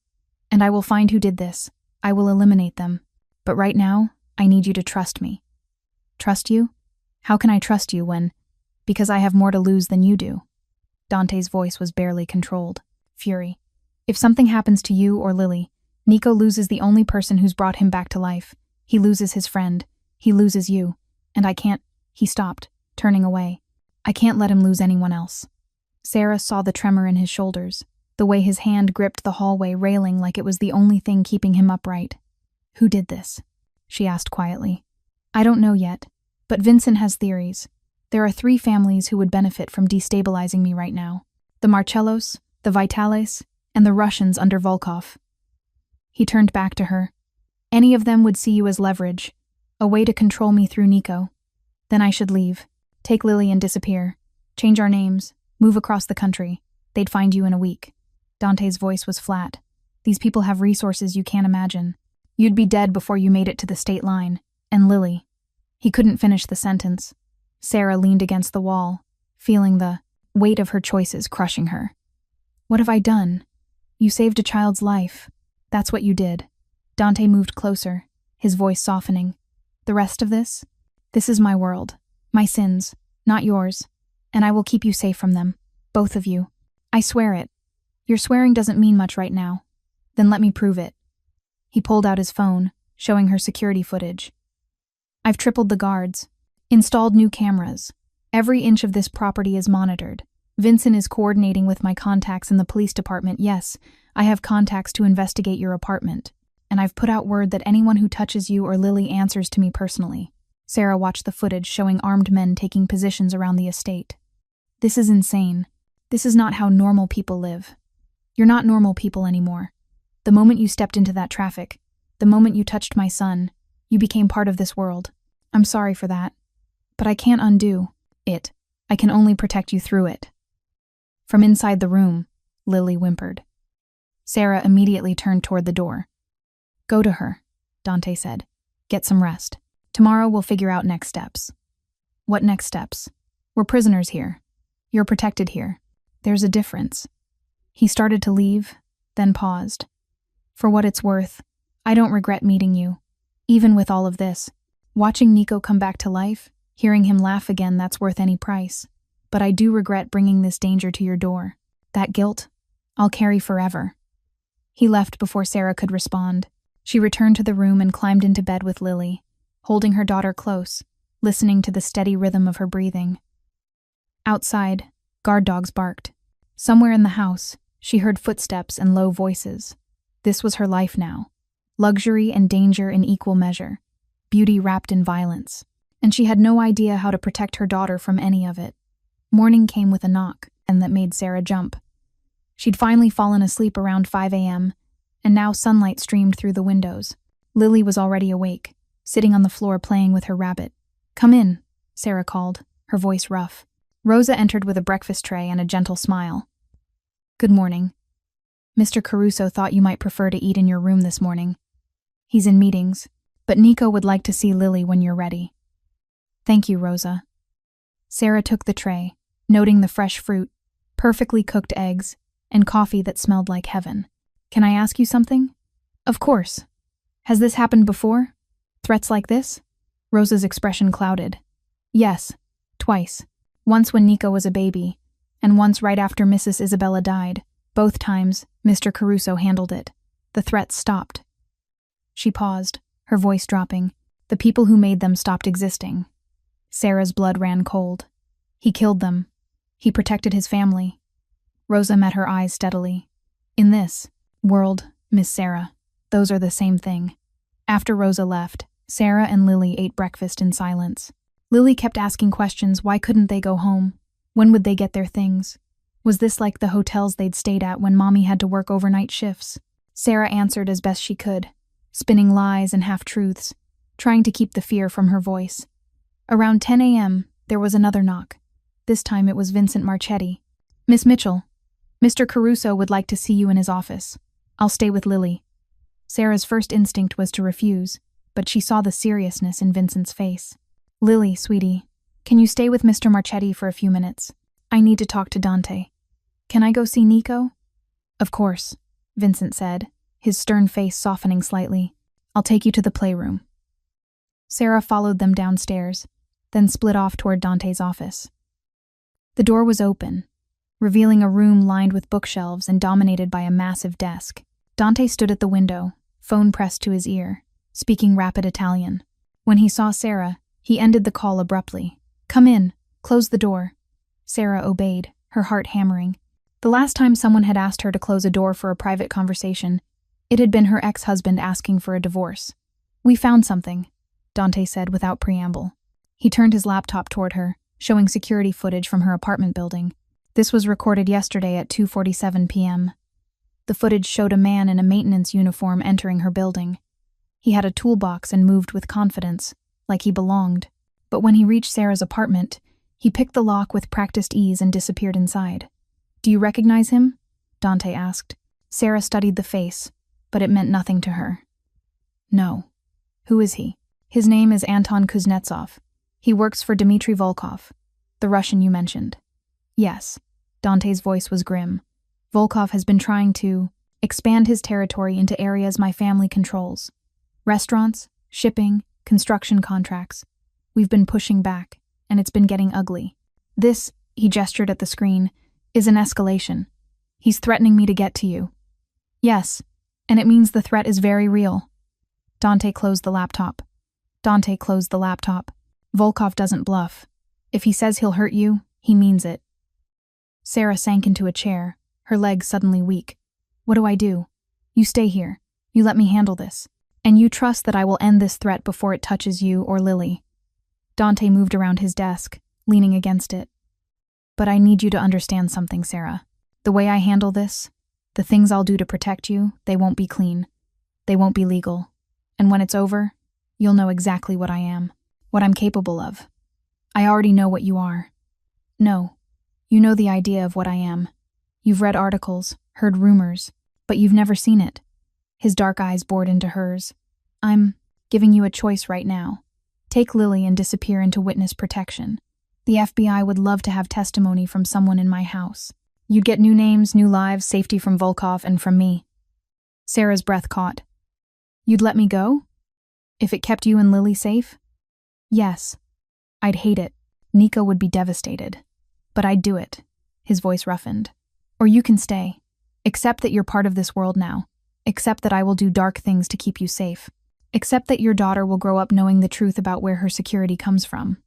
And I will find who did this. I will eliminate them. But right now, I need you to trust me. Trust you? How can I trust you when... Because I have more to lose than you do. Dante's voice was barely controlled. Fury. If something happens to you or Lily, Nico loses the only person who's brought him back to life. He loses his friend. He loses you. And I can't... He stopped, turning away. I can't let him lose anyone else. Sarah saw the tremor in his shoulders, the way his hand gripped the hallway railing like it was the only thing keeping him upright. Who did this? She asked quietly. I don't know yet, but Vincent has theories. There are 3 families who would benefit from destabilizing me right now. The Marcellos, the Vitales, and the Russians under Volkov. He turned back to her. Any of them would see you as leverage, a way to control me through Nico. Then I should leave, take Lily and disappear, change our names, move across the country. They'd find you in a week. Dante's voice was flat. These people have resources you can't imagine. You'd be dead before you made it to the state line. And Lily. He couldn't finish the sentence. Sarah leaned against the wall, feeling the weight of her choices crushing her. What have I done? You saved a child's life. That's what you did. Dante moved closer, his voice softening. The rest of this? This is my world. My sins, not yours. And I will keep you safe from them. Both of you. I swear it. Your swearing doesn't mean much right now. Then let me prove it. He pulled out his phone, showing her security footage. I've tripled the guards. Installed new cameras. Every inch of this property is monitored. Vincent is coordinating with my contacts in the police department. Yes, I have contacts to investigate your apartment. And I've put out word that anyone who touches you or Lily answers to me personally. Sarah watched the footage showing armed men taking positions around the estate. This is insane. This is not how normal people live. You're not normal people anymore. The moment you stepped into that traffic, the moment you touched my son, you became part of this world. I'm sorry for that. But I can't undo it. I can only protect you through it. From inside the room, Lily whimpered. Sarah immediately turned toward the door. Go to her, Dante said. Get some rest. Tomorrow we'll figure out next steps. What next steps? We're prisoners here. You're protected here. There's a difference. He started to leave, then paused. For what it's worth, I don't regret meeting you. Even with all of this, watching Nico come back to life, hearing him laugh again, that's worth any price. But I do regret bringing this danger to your door. That guilt, I'll carry forever. He left before Sarah could respond. She returned to the room and climbed into bed with Lily, holding her daughter close, listening to the steady rhythm of her breathing. Outside, guard dogs barked. Somewhere in the house, she heard footsteps and low voices. This was her life now. Luxury and danger in equal measure. Beauty wrapped in violence. And she had no idea how to protect her daughter from any of it. Morning came with a knock, and that made Sarah jump. She'd finally fallen asleep around 5 a.m., and now sunlight streamed through the windows. Lily was already awake, sitting on the floor playing with her rabbit. Come in, Sarah called, her voice rough. Rosa entered with a breakfast tray and a gentle smile. Good morning. Mr. Caruso thought you might prefer to eat in your room this morning. He's in meetings, but Nico would like to see Lily when you're ready. Thank you, Rosa. Sarah took the tray, noting the fresh fruit, perfectly cooked eggs, and coffee that smelled like heaven. Can I ask you something? Of course. Has this happened before? Threats like this? Rosa's expression clouded. Yes, twice. Once when Nico was a baby, and once right after Mrs. Isabella died. Both times, Mr. Caruso handled it. The threats stopped. She paused, her voice dropping. The people who made them stopped existing. Sarah's blood ran cold. He killed them. He protected his family. Rosa met her eyes steadily. In this world, Miss Sarah, those are the same thing. After Rosa left, Sarah and Lily ate breakfast in silence. Lily kept asking questions. Why couldn't they go home? When would they get their things? Was this like the hotels they'd stayed at when Mommy had to work overnight shifts? Sarah answered as best she could, spinning lies and half-truths, trying to keep the fear from her voice. Around 10 a.m., there was another knock. This time it was Vincent Marchetti. Miss Mitchell. Mr. Caruso would like to see you in his office. I'll stay with Lily." Sarah's first instinct was to refuse, but she saw the seriousness in Vincent's face. "Lily, sweetie, can you stay with Mr. Marchetti for a few minutes? I need to talk to Dante. Can I go see Nico?" "Of course," Vincent said, his stern face softening slightly. "I'll take you to the playroom." Sarah followed them downstairs, then split off toward Dante's office. The door was open, revealing a room lined with bookshelves and dominated by a massive desk. Dante stood at the window, phone pressed to his ear, speaking rapid Italian. When he saw Sarah, he ended the call abruptly. "Come in, close the door." Sarah obeyed, her heart hammering. The last time someone had asked her to close a door for a private conversation, it had been her ex-husband asking for a divorce. "We found something," Dante said without preamble. He turned his laptop toward her, showing security footage from her apartment building. This was recorded yesterday at 2:47 p.m. The footage showed a man in a maintenance uniform entering her building. He had a toolbox and moved with confidence, like he belonged. But when he reached Sarah's apartment, he picked the lock with practiced ease and disappeared inside. "Do you recognize him?" Dante asked. Sarah studied the face, but it meant nothing to her. "No." "Who is he?" "His name is Anton Kuznetsov. He works for Dmitry Volkov, the Russian you mentioned." "Yes." Dante's voice was grim. "Volkov has been trying to expand his territory into areas my family controls. Restaurants, shipping, construction contracts. We've been pushing back, and it's been getting ugly. This," he gestured at the screen, "is an escalation. He's threatening me to get to you." "Yes, and it means the threat is very real." Dante closed the laptop. "Volkov doesn't bluff. If he says he'll hurt you, he means it." Sarah sank into a chair, her legs suddenly weak. "What do I do?" "You stay here. You let me handle this. And you trust that I will end this threat before it touches you or Lily." Dante moved around his desk, leaning against it. "But I need you to understand something, Sarah. The way I handle this, the things I'll do to protect you, they won't be clean. They won't be legal. And when it's over, you'll know exactly what I am, what I'm capable of. I already know what you are. No, you know the idea of what I am. You've read articles, heard rumors, but you've never seen it." His dark eyes bored into hers. "I'm giving you a choice right now. Take Lily and disappear into witness protection. The FBI would love to have testimony from someone in my house. You'd get new names, new lives, safety from Volkov and from me." Sarah's breath caught. "You'd let me go? If it kept you and Lily safe?" "Yes. I'd hate it. Nico would be devastated. But I'd do it." His voice roughened. "Or you can stay. Accept that you're part of this world now. Accept that I will do dark things to keep you safe. Accept that your daughter will grow up knowing the truth about where her security comes from."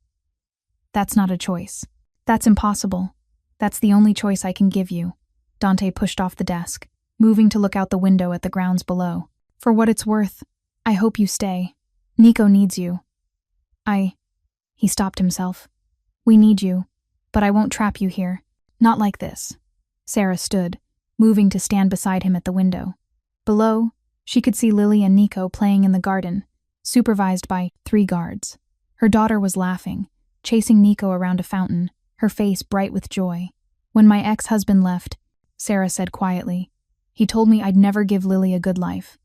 "That's not a choice. That's impossible. That's the only choice I can give you." Dante pushed off the desk, moving to look out the window at the grounds below. "For what it's worth, I hope you stay. Nico needs you." He stopped himself. "We need you, but I won't trap you here. Not like this." Sarah stood, moving to stand beside him at the window. Below, she could see Lily and Nico playing in the garden, supervised by 3 guards. Her daughter was laughing, chasing Nico around a fountain, her face bright with joy. "When my ex-husband left," Sarah said quietly, "he told me I'd never give Lily a good life,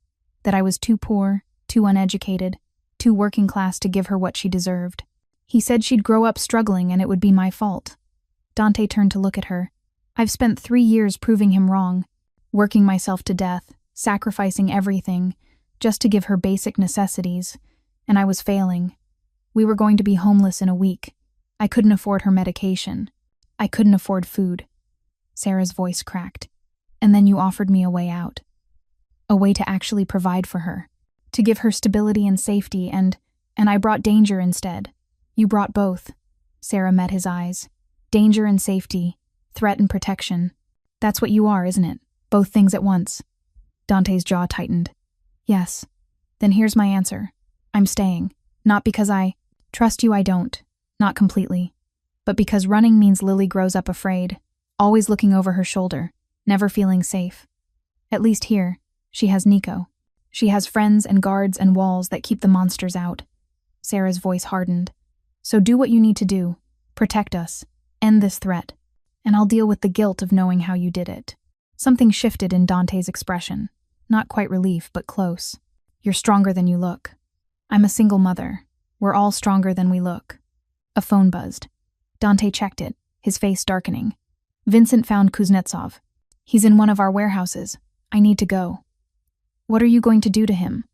that I was too poor, too uneducated, too working class to give her what she deserved. He said she'd grow up struggling and it would be my fault." Dante turned to look at her. "I've spent 3 years proving him wrong, working myself to death, sacrificing everything, just to give her basic necessities, and I was failing. We were going to be homeless in a week. I couldn't afford her medication. I couldn't afford food." Sarah's voice cracked. "And then you offered me a way out. A way to actually provide for her, to give her stability and safety, and I brought danger instead. You brought both." Sarah met his eyes. "Danger and safety, threat and protection. That's what you are, isn't it? Both things at once." Dante's jaw tightened. "Yes. Then here's my answer. I'm staying. Not because I trust you, I don't. Not completely. But because running means Lily grows up afraid, always looking over her shoulder, never feeling safe. At least here, she has Nico. She has friends and guards and walls that keep the monsters out." Sarah's voice hardened. "So do what you need to do. Protect us. End this threat. And I'll deal with the guilt of knowing how you did it." Something shifted in Dante's expression. Not quite relief, but close. You're stronger than you look. I'm a single mother. We're all stronger than we look. A phone buzzed. Dante checked it, his face darkening. Vincent found Kuznetsov. He's in one of our warehouses. I need to go. What are you going to do to him?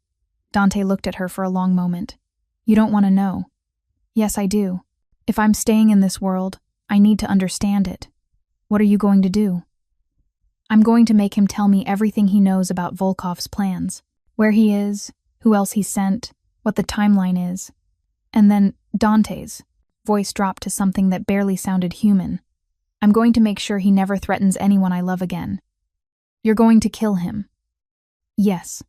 Dante looked at her for a long moment. You don't want to know. Yes, I do. If I'm staying in this world, I need to understand it. What are you going to do? I'm going to make him tell me everything he knows about Volkov's plans. Where he is, who else he sent, what the timeline is. And then Dante's voice dropped to something that barely sounded human. I'm going to make sure he never threatens anyone I love again. You're going to kill him. Yes.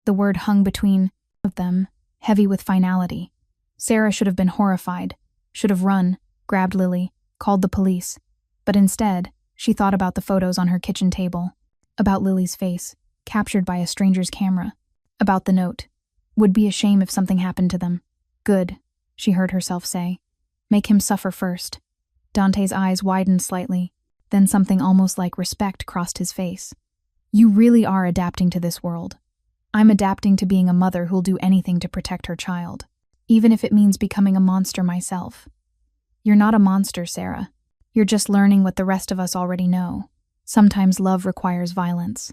The word hung between of them, heavy with finality. Sarah should have been horrified, should have run, grabbed Lily, called the police. But instead, she thought about the photos on her kitchen table, about Lily's face, captured by a stranger's camera, about the note. Would be a shame if something happened to them. Good, she heard herself say. Make him suffer first. Dante's eyes widened slightly, then something almost like respect crossed his face. You really are adapting to this world. I'm adapting to being a mother who'll do anything to protect her child, even if it means becoming a monster myself. You're not a monster, Sarah. You're just learning what the rest of us already know. Sometimes love requires violence.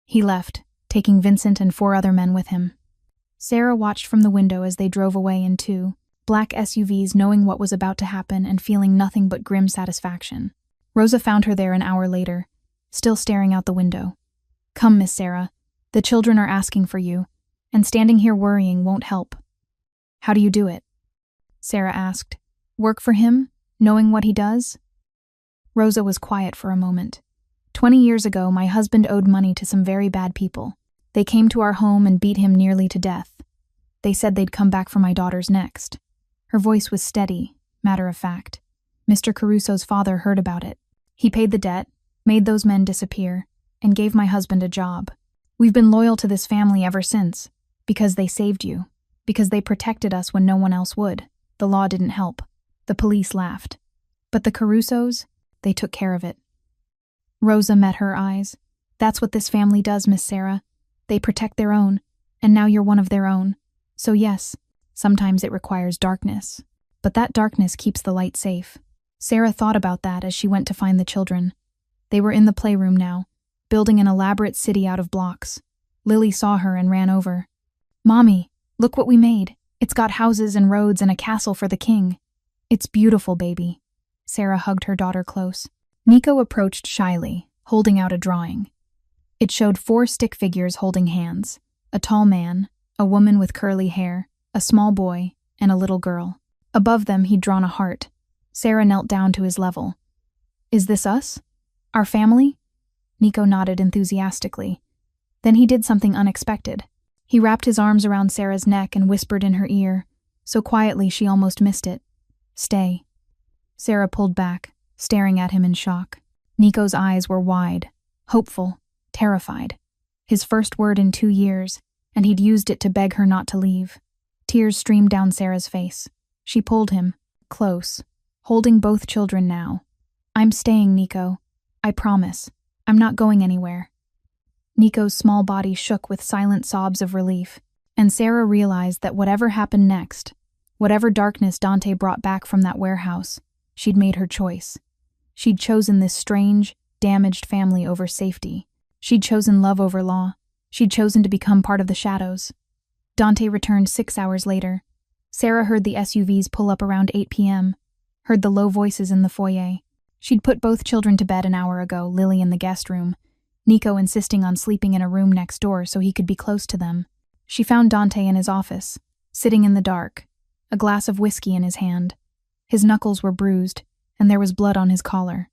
He left, taking Vincent and 4 other men with him. Sarah watched from the window as they drove away in 2 black SUVs, knowing what was about to happen and feeling nothing but grim satisfaction. Rosa found her there an hour later, still staring out the window. Come, Miss Sarah. The children are asking for you, and standing here worrying won't help. How do you do it? Sarah asked. Work for him, knowing what he does? Rosa was quiet for a moment. 20 years ago, my husband owed money to some very bad people. They came to our home and beat him nearly to death. They said they'd come back for my daughters next. Her voice was steady, matter of fact. Mr. Caruso's father heard about it. He paid the debt, made those men disappear, and gave my husband a job. We've been loyal to this family ever since, because they saved you, because they protected us when no one else would. The law didn't help. The police laughed. But the Carusos, they took care of it. Rosa met her eyes. That's what this family does, Miss Sarah. They protect their own, and now you're one of their own. So yes, sometimes it requires darkness, but that darkness keeps the light safe. Sarah thought about that as she went to find the children. They were in the playroom now, building an elaborate city out of blocks. Lily saw her and ran over. Mommy, look what we made. It's got houses and roads and a castle for the king. It's beautiful, baby. Sarah hugged her daughter close. Nico approached shyly, holding out a drawing. It showed 4 stick figures holding hands, a tall man, a woman with curly hair, a small boy, and a little girl. Above them he'd drawn a heart. Sarah knelt down to his level. Is this us? Our family? Nico nodded enthusiastically. Then he did something unexpected. He wrapped his arms around Sarah's neck and whispered in her ear, so quietly she almost missed it. Stay. Sarah pulled back, staring at him in shock. Nico's eyes were wide, hopeful, terrified. His first word in 2 years, and he'd used it to beg her not to leave. Tears streamed down Sarah's face. She pulled him, close, holding both children now. I'm staying, Nico. I promise. I'm not going anywhere. Nico's small body shook with silent sobs of relief, and Sarah realized that whatever happened next, whatever darkness Dante brought back from that warehouse, she'd made her choice. She'd chosen this strange, damaged family over safety. She'd chosen love over law. She'd chosen to become part of the shadows. Dante returned 6 hours later. Sarah heard the SUVs pull up around 8 p.m., heard the low voices in the foyer. She'd put both children to bed an hour ago, Lily in the guest room, Nico insisting on sleeping in a room next door so he could be close to them. She found Dante in his office, sitting in the dark, a glass of whiskey in his hand. His knuckles were bruised, and there was blood on his collar.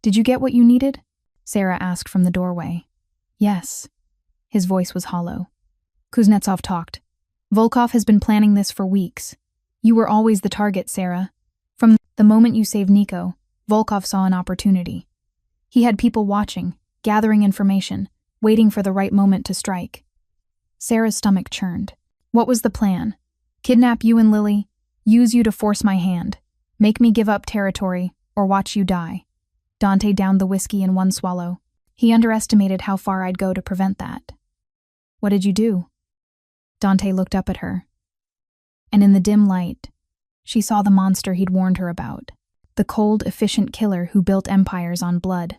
Did you get what you needed? Sarah asked from the doorway. Yes. His voice was hollow. Kuznetsov talked. Volkov has been planning this for weeks. You were always the target, Sarah. From the moment you saved Nico, Volkov saw an opportunity. He had people watching, gathering information, waiting for the right moment to strike. Sarah's stomach churned. What was the plan? Kidnap you and Lily, use you to force my hand, make me give up territory, or watch you die. Dante downed the whiskey in one swallow. He underestimated how far I'd go to prevent that. What did you do? Dante looked up at her. And in the dim light, she saw the monster he'd warned her about. The cold, efficient killer who built empires on blood.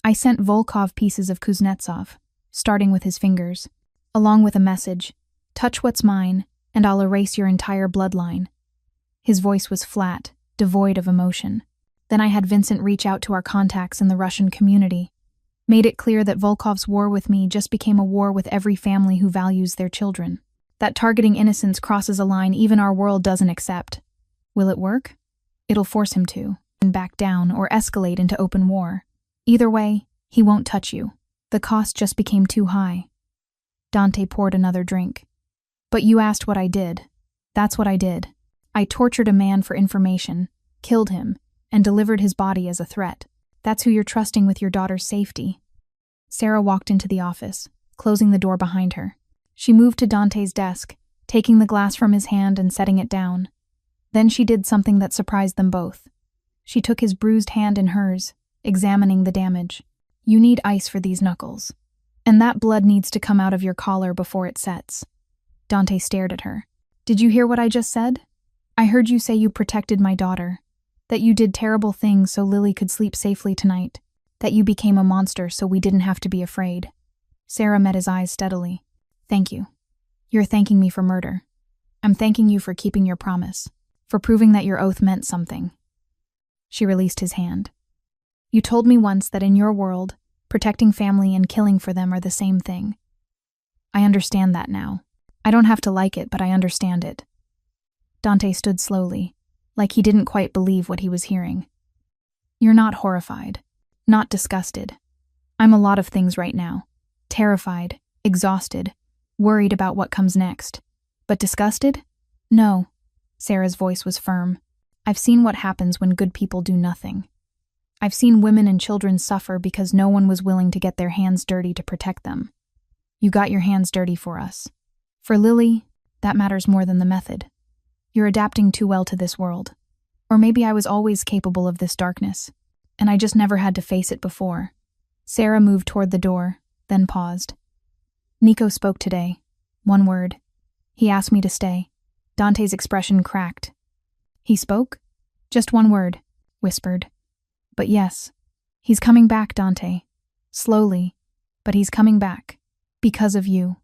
I sent Volkov pieces of Kuznetsov, starting with his fingers, along with a message, "Touch what's mine, and I'll erase your entire bloodline." His voice was flat, devoid of emotion. Then I had Vincent reach out to our contacts in the Russian community. Made it clear that Volkov's war with me just became a war with every family who values their children. That targeting innocents crosses a line even our world doesn't accept. Will it work? It'll force him to, and back down or escalate into open war. Either way, he won't touch you. The cost just became too high. Dante poured another drink. But you asked what I did. That's what I did. I tortured a man for information, killed him, and delivered his body as a threat. That's who you're trusting with your daughter's safety. Sarah walked into the office, closing the door behind her. She moved to Dante's desk, taking the glass from his hand and setting it down. Then she did something that surprised them both. She took his bruised hand in hers, examining the damage. You need ice for these knuckles. And that blood needs to come out of your collar before it sets. Dante stared at her. Did you hear what I just said? I heard you say you protected my daughter. That you did terrible things so Lily could sleep safely tonight. That you became a monster so we didn't have to be afraid. Sarah met his eyes steadily. Thank you. You're thanking me for murder. I'm thanking you for keeping your promise. For proving that your oath meant something. She released his hand. You told me once that in your world, protecting family and killing for them are the same thing. I understand that now. I don't have to like it, but I understand it. Dante stood slowly, like he didn't quite believe what he was hearing. You're not horrified, not disgusted. I'm a lot of things right now. Terrified, exhausted, worried about what comes next. But disgusted? No. Sarah's voice was firm. I've seen what happens when good people do nothing. I've seen women and children suffer because no one was willing to get their hands dirty to protect them. You got your hands dirty for us. For Lily, that matters more than the method. You're adapting too well to this world. Or maybe I was always capable of this darkness, and I just never had to face it before. Sarah moved toward the door, then paused. Nico spoke today. One word. He asked me to stay. Dante's expression cracked. He spoke? Just one word, whispered. But yes, he's coming back, Dante. Slowly, but he's coming back. Because of you.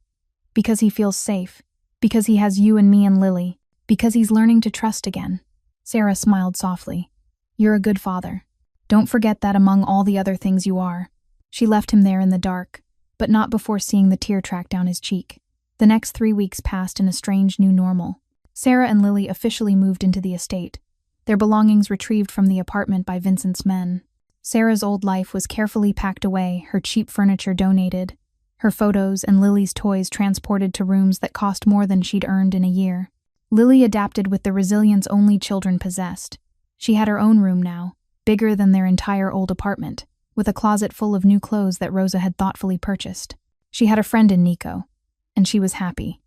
Because he feels safe. Because he has you and me and Lily. Because he's learning to trust again. Sarah smiled softly. You're a good father. Don't forget that among all the other things you are. She left him there in the dark, but not before seeing the tear track down his cheek. The next 3 weeks passed in a strange new normal. Sarah and Lily officially moved into the estate, their belongings retrieved from the apartment by Vincent's men. Sarah's old life was carefully packed away, her cheap furniture donated, her photos and Lily's toys transported to rooms that cost more than she'd earned in a year. Lily adapted with the resilience only children possessed. She had her own room now, bigger than their entire old apartment, with a closet full of new clothes that Rosa had thoughtfully purchased. She had a friend in Nico, and she was happy.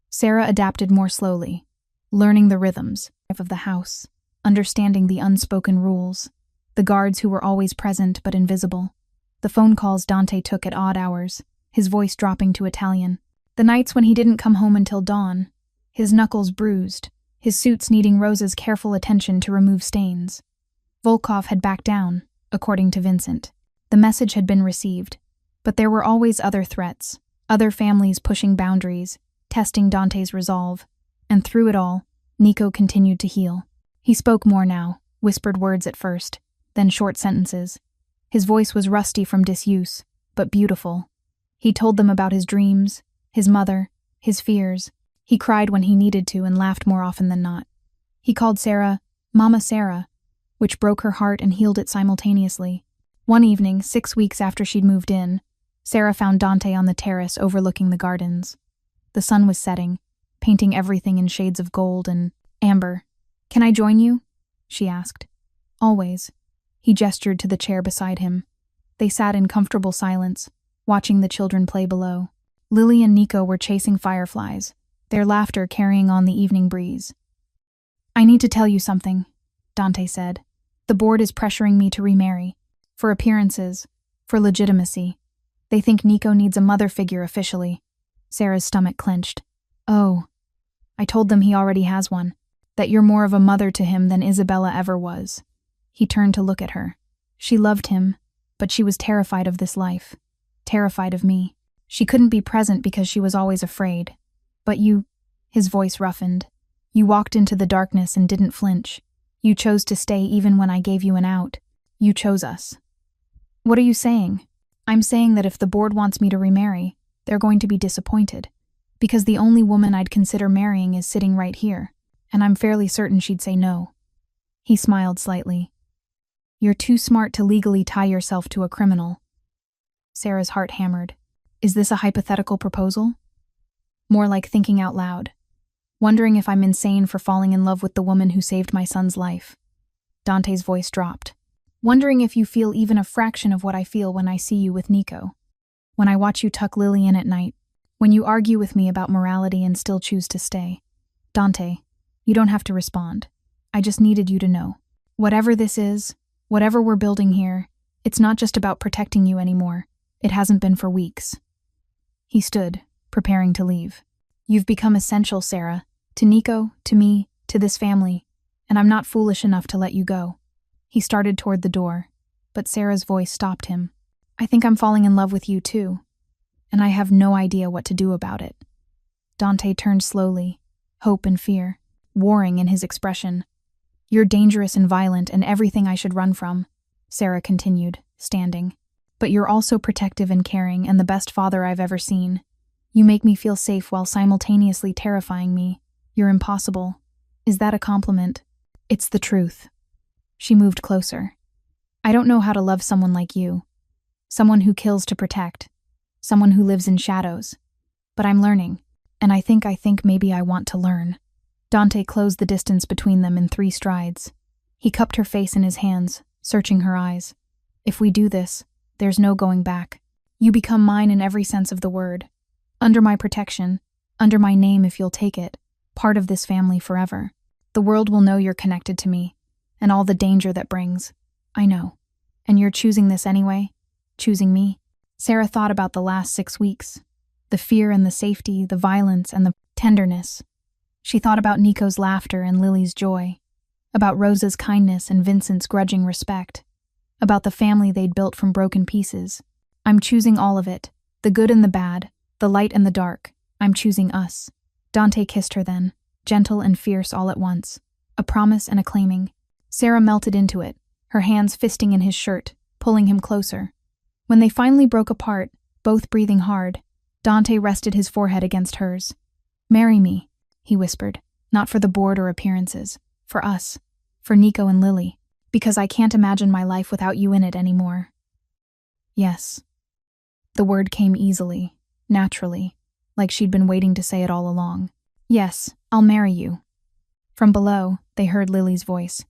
Sarah adapted more slowly, learning the rhythms of the house, understanding the unspoken rules, the guards who were always present but invisible, the phone calls Dante took at odd hours, his voice dropping to Italian, the nights when he didn't come home until dawn, his knuckles bruised, his suits needing Rosa's careful attention to remove stains. Volkov had backed down, according to Vincent. The message had been received, but there were always other threats, other families pushing boundaries, testing Dante's resolve. And through it all, Nico continued to heal. He spoke more now, whispered words at first, then short sentences. His voice was rusty from disuse, but beautiful. He told them about his dreams, his mother, his fears. He cried when he needed to and laughed more often than not. He called Sarah, Mama Sarah, which broke her heart and healed it simultaneously. One evening, 6 weeks after she'd moved in, Sarah found Dante on the terrace overlooking the gardens. The sun was setting, painting everything in shades of gold and amber. Can I join you? She asked. Always. He gestured to the chair beside him. They sat in comfortable silence, watching the children play below. Lily and Nico were chasing fireflies, their laughter carrying on the evening breeze. I need to tell you something, Dante said. The board is pressuring me to remarry. For appearances, for legitimacy. They think Nico needs a mother figure officially. Sarah's stomach clenched. Oh, I told them he already has one. That you're more of a mother to him than Isabella ever was. He turned to look at her. She loved him, but she was terrified of this life. Terrified of me. She couldn't be present because she was always afraid. But you, his voice roughened. You walked into the darkness and didn't flinch. You chose to stay even when I gave you an out. You chose us. What are you saying? I'm saying that if the board wants me to remarry, they're going to be disappointed. Because the only woman I'd consider marrying is sitting right here, and I'm fairly certain she'd say no. He smiled slightly. You're too smart to legally tie yourself to a criminal. Sarah's heart hammered. Is this a hypothetical proposal? More like thinking out loud. Wondering if I'm insane for falling in love with the woman who saved my son's life. Dante's voice dropped. Wondering if you feel even a fraction of what I feel when I see you with Nico. When I watch you tuck Lily in at night. When you argue with me about morality and still choose to stay. Dante, you don't have to respond. I just needed you to know. Whatever this is, whatever we're building here, it's not just about protecting you anymore. It hasn't been for weeks. He stood, preparing to leave. You've become essential, Sarah. To Nico, to me, to this family. And I'm not foolish enough to let you go. He started toward the door, but Sarah's voice stopped him. I think I'm falling in love with you too. And I have no idea what to do about it. Dante turned slowly, hope and fear, warring in his expression. You're dangerous and violent and everything I should run from, Sarah continued, standing. But you're also protective and caring and the best father I've ever seen. You make me feel safe while simultaneously terrifying me. You're impossible. Is that a compliment? It's the truth. She moved closer. I don't know how to love someone like you. Someone who kills to protect. Someone who lives in shadows. But I'm learning. And I think maybe I want to learn. Dante closed the distance between them in 3 strides. He cupped her face in his hands, searching her eyes. If we do this, there's no going back. You become mine in every sense of the word. Under my protection, under my name if you'll take it, part of this family forever. The world will know you're connected to me, and all the danger that brings. I know. And you're choosing this anyway? Choosing me? Sarah thought about the last 6 weeks. The fear and the safety, the violence and the tenderness. She thought about Nico's laughter and Lily's joy. About Rosa's kindness and Vincent's grudging respect. About the family they'd built from broken pieces. I'm choosing all of it. The good and the bad. The light and the dark. I'm choosing us. Dante kissed her then, gentle and fierce all at once. A promise and a claiming. Sarah melted into it, her hands fisting in his shirt, pulling him closer. When they finally broke apart, both breathing hard, Dante rested his forehead against hers. Marry me, he whispered, not for the board or appearances, for us, for Nico and Lily, because I can't imagine my life without you in it anymore. Yes. The word came easily, naturally, like she'd been waiting to say it all along. Yes, I'll marry you. From below, they heard Lily's voice.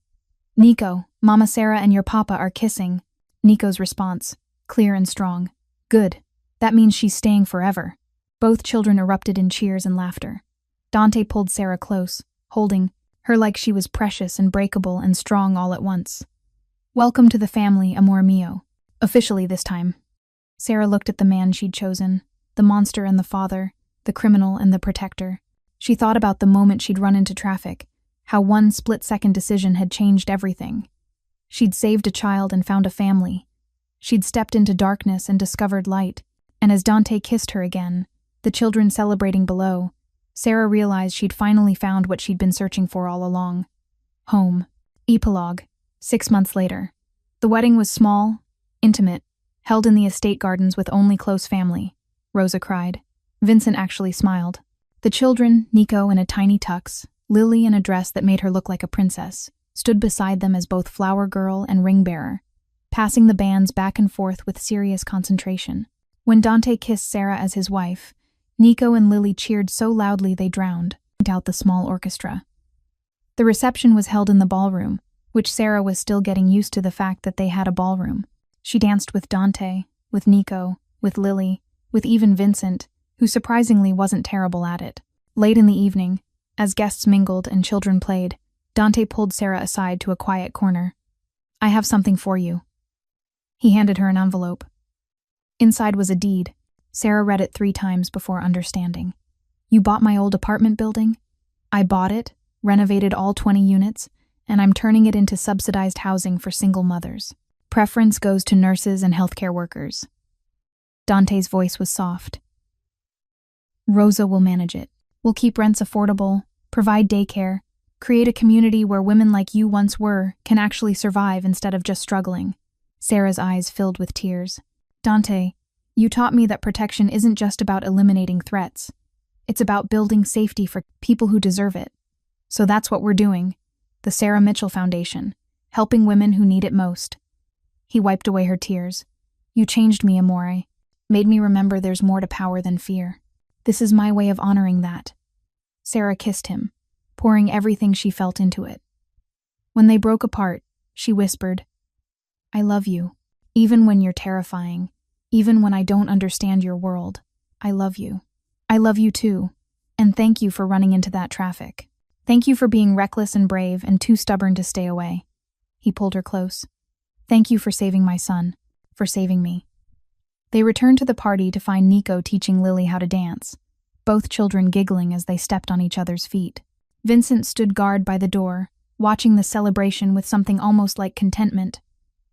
Nico, Mama Sarah and your papa are kissing. Nico's response, clear and strong. Good. That means she's staying forever. Both children erupted in cheers and laughter. Dante pulled Sarah close, holding her like she was precious and breakable and strong all at once. Welcome to the family, amor mio. Officially this time. Sarah looked at the man she'd chosen, the monster and the father, the criminal and the protector. She thought about the moment she'd run into traffic, how one split-second decision had changed everything. She'd saved a child and found a family. She'd stepped into darkness and discovered light, and as Dante kissed her again, the children celebrating below, Sarah realized she'd finally found what she'd been searching for all along. Home. Epilogue. 6 months later. The wedding was small, intimate, held in the estate gardens with only close family. Rosa cried. Vincent actually smiled. The children, Nico in a tiny tux, Lily in a dress that made her look like a princess, stood beside them as both flower girl and ring bearer, passing the bands back and forth with serious concentration. When Dante kissed Sarah as his wife, Nico and Lily cheered so loudly they drowned out the small orchestra. The reception was held in the ballroom, which Sarah was still getting used to the fact that they had a ballroom. She danced with Dante, with Nico, with Lily, with even Vincent, who surprisingly wasn't terrible at it. Late in the evening, as guests mingled and children played, Dante pulled Sarah aside to a quiet corner. I have something for you. He handed her an envelope. Inside was a deed. Sarah read it 3 times before understanding. You bought my old apartment building? I bought it, renovated all 20 units, and I'm turning it into subsidized housing for single mothers. Preference goes to nurses and healthcare workers. Dante's voice was soft. Rosa will manage it. We'll keep rents affordable, provide daycare, create a community where women like you once were can actually survive instead of just struggling. Sarah's eyes filled with tears. Dante, you taught me that protection isn't just about eliminating threats. It's about building safety for people who deserve it. So that's what we're doing. The Sarah Mitchell Foundation, helping women who need it most. He wiped away her tears. You changed me, Amore. Made me remember there's more to power than fear. This is my way of honoring that. Sarah kissed him, pouring everything she felt into it. When they broke apart, she whispered, I love you. Even when you're terrifying, even when I don't understand your world, I love you. I love you too, and thank you for running into that traffic. Thank you for being reckless and brave and too stubborn to stay away. He pulled her close. Thank you for saving my son, for saving me. They returned to the party to find Nico teaching Lily how to dance, both children giggling as they stepped on each other's feet. Vincent stood guard by the door, watching the celebration with something almost like contentment.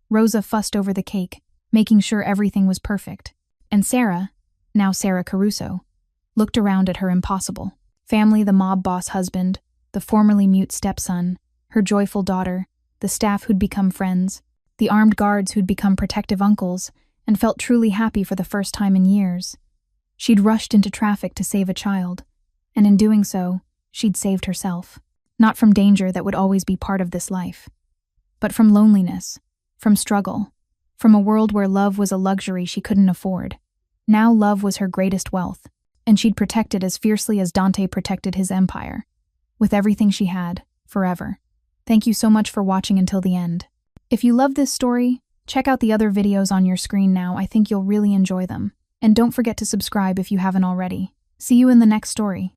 Rosa fussed over the cake, making sure everything was perfect. And Sarah, now Sarah Caruso, looked around at her impossible. Family, the mob boss husband, the formerly mute stepson, her joyful daughter, the staff who'd become friends, the armed guards who'd become protective uncles, and felt truly happy for the first time in years. She'd rushed into traffic to save a child, and in doing so, she'd saved herself. Not from danger that would always be part of this life, but from loneliness, from struggle, from a world where love was a luxury she couldn't afford. Now love was her greatest wealth, and she'd protect it as fiercely as Dante protected his empire, with everything she had, forever. Thank you so much for watching until the end. If you love this story, check out the other videos on your screen now. I think you'll really enjoy them. And don't forget to subscribe if you haven't already. See you in the next story.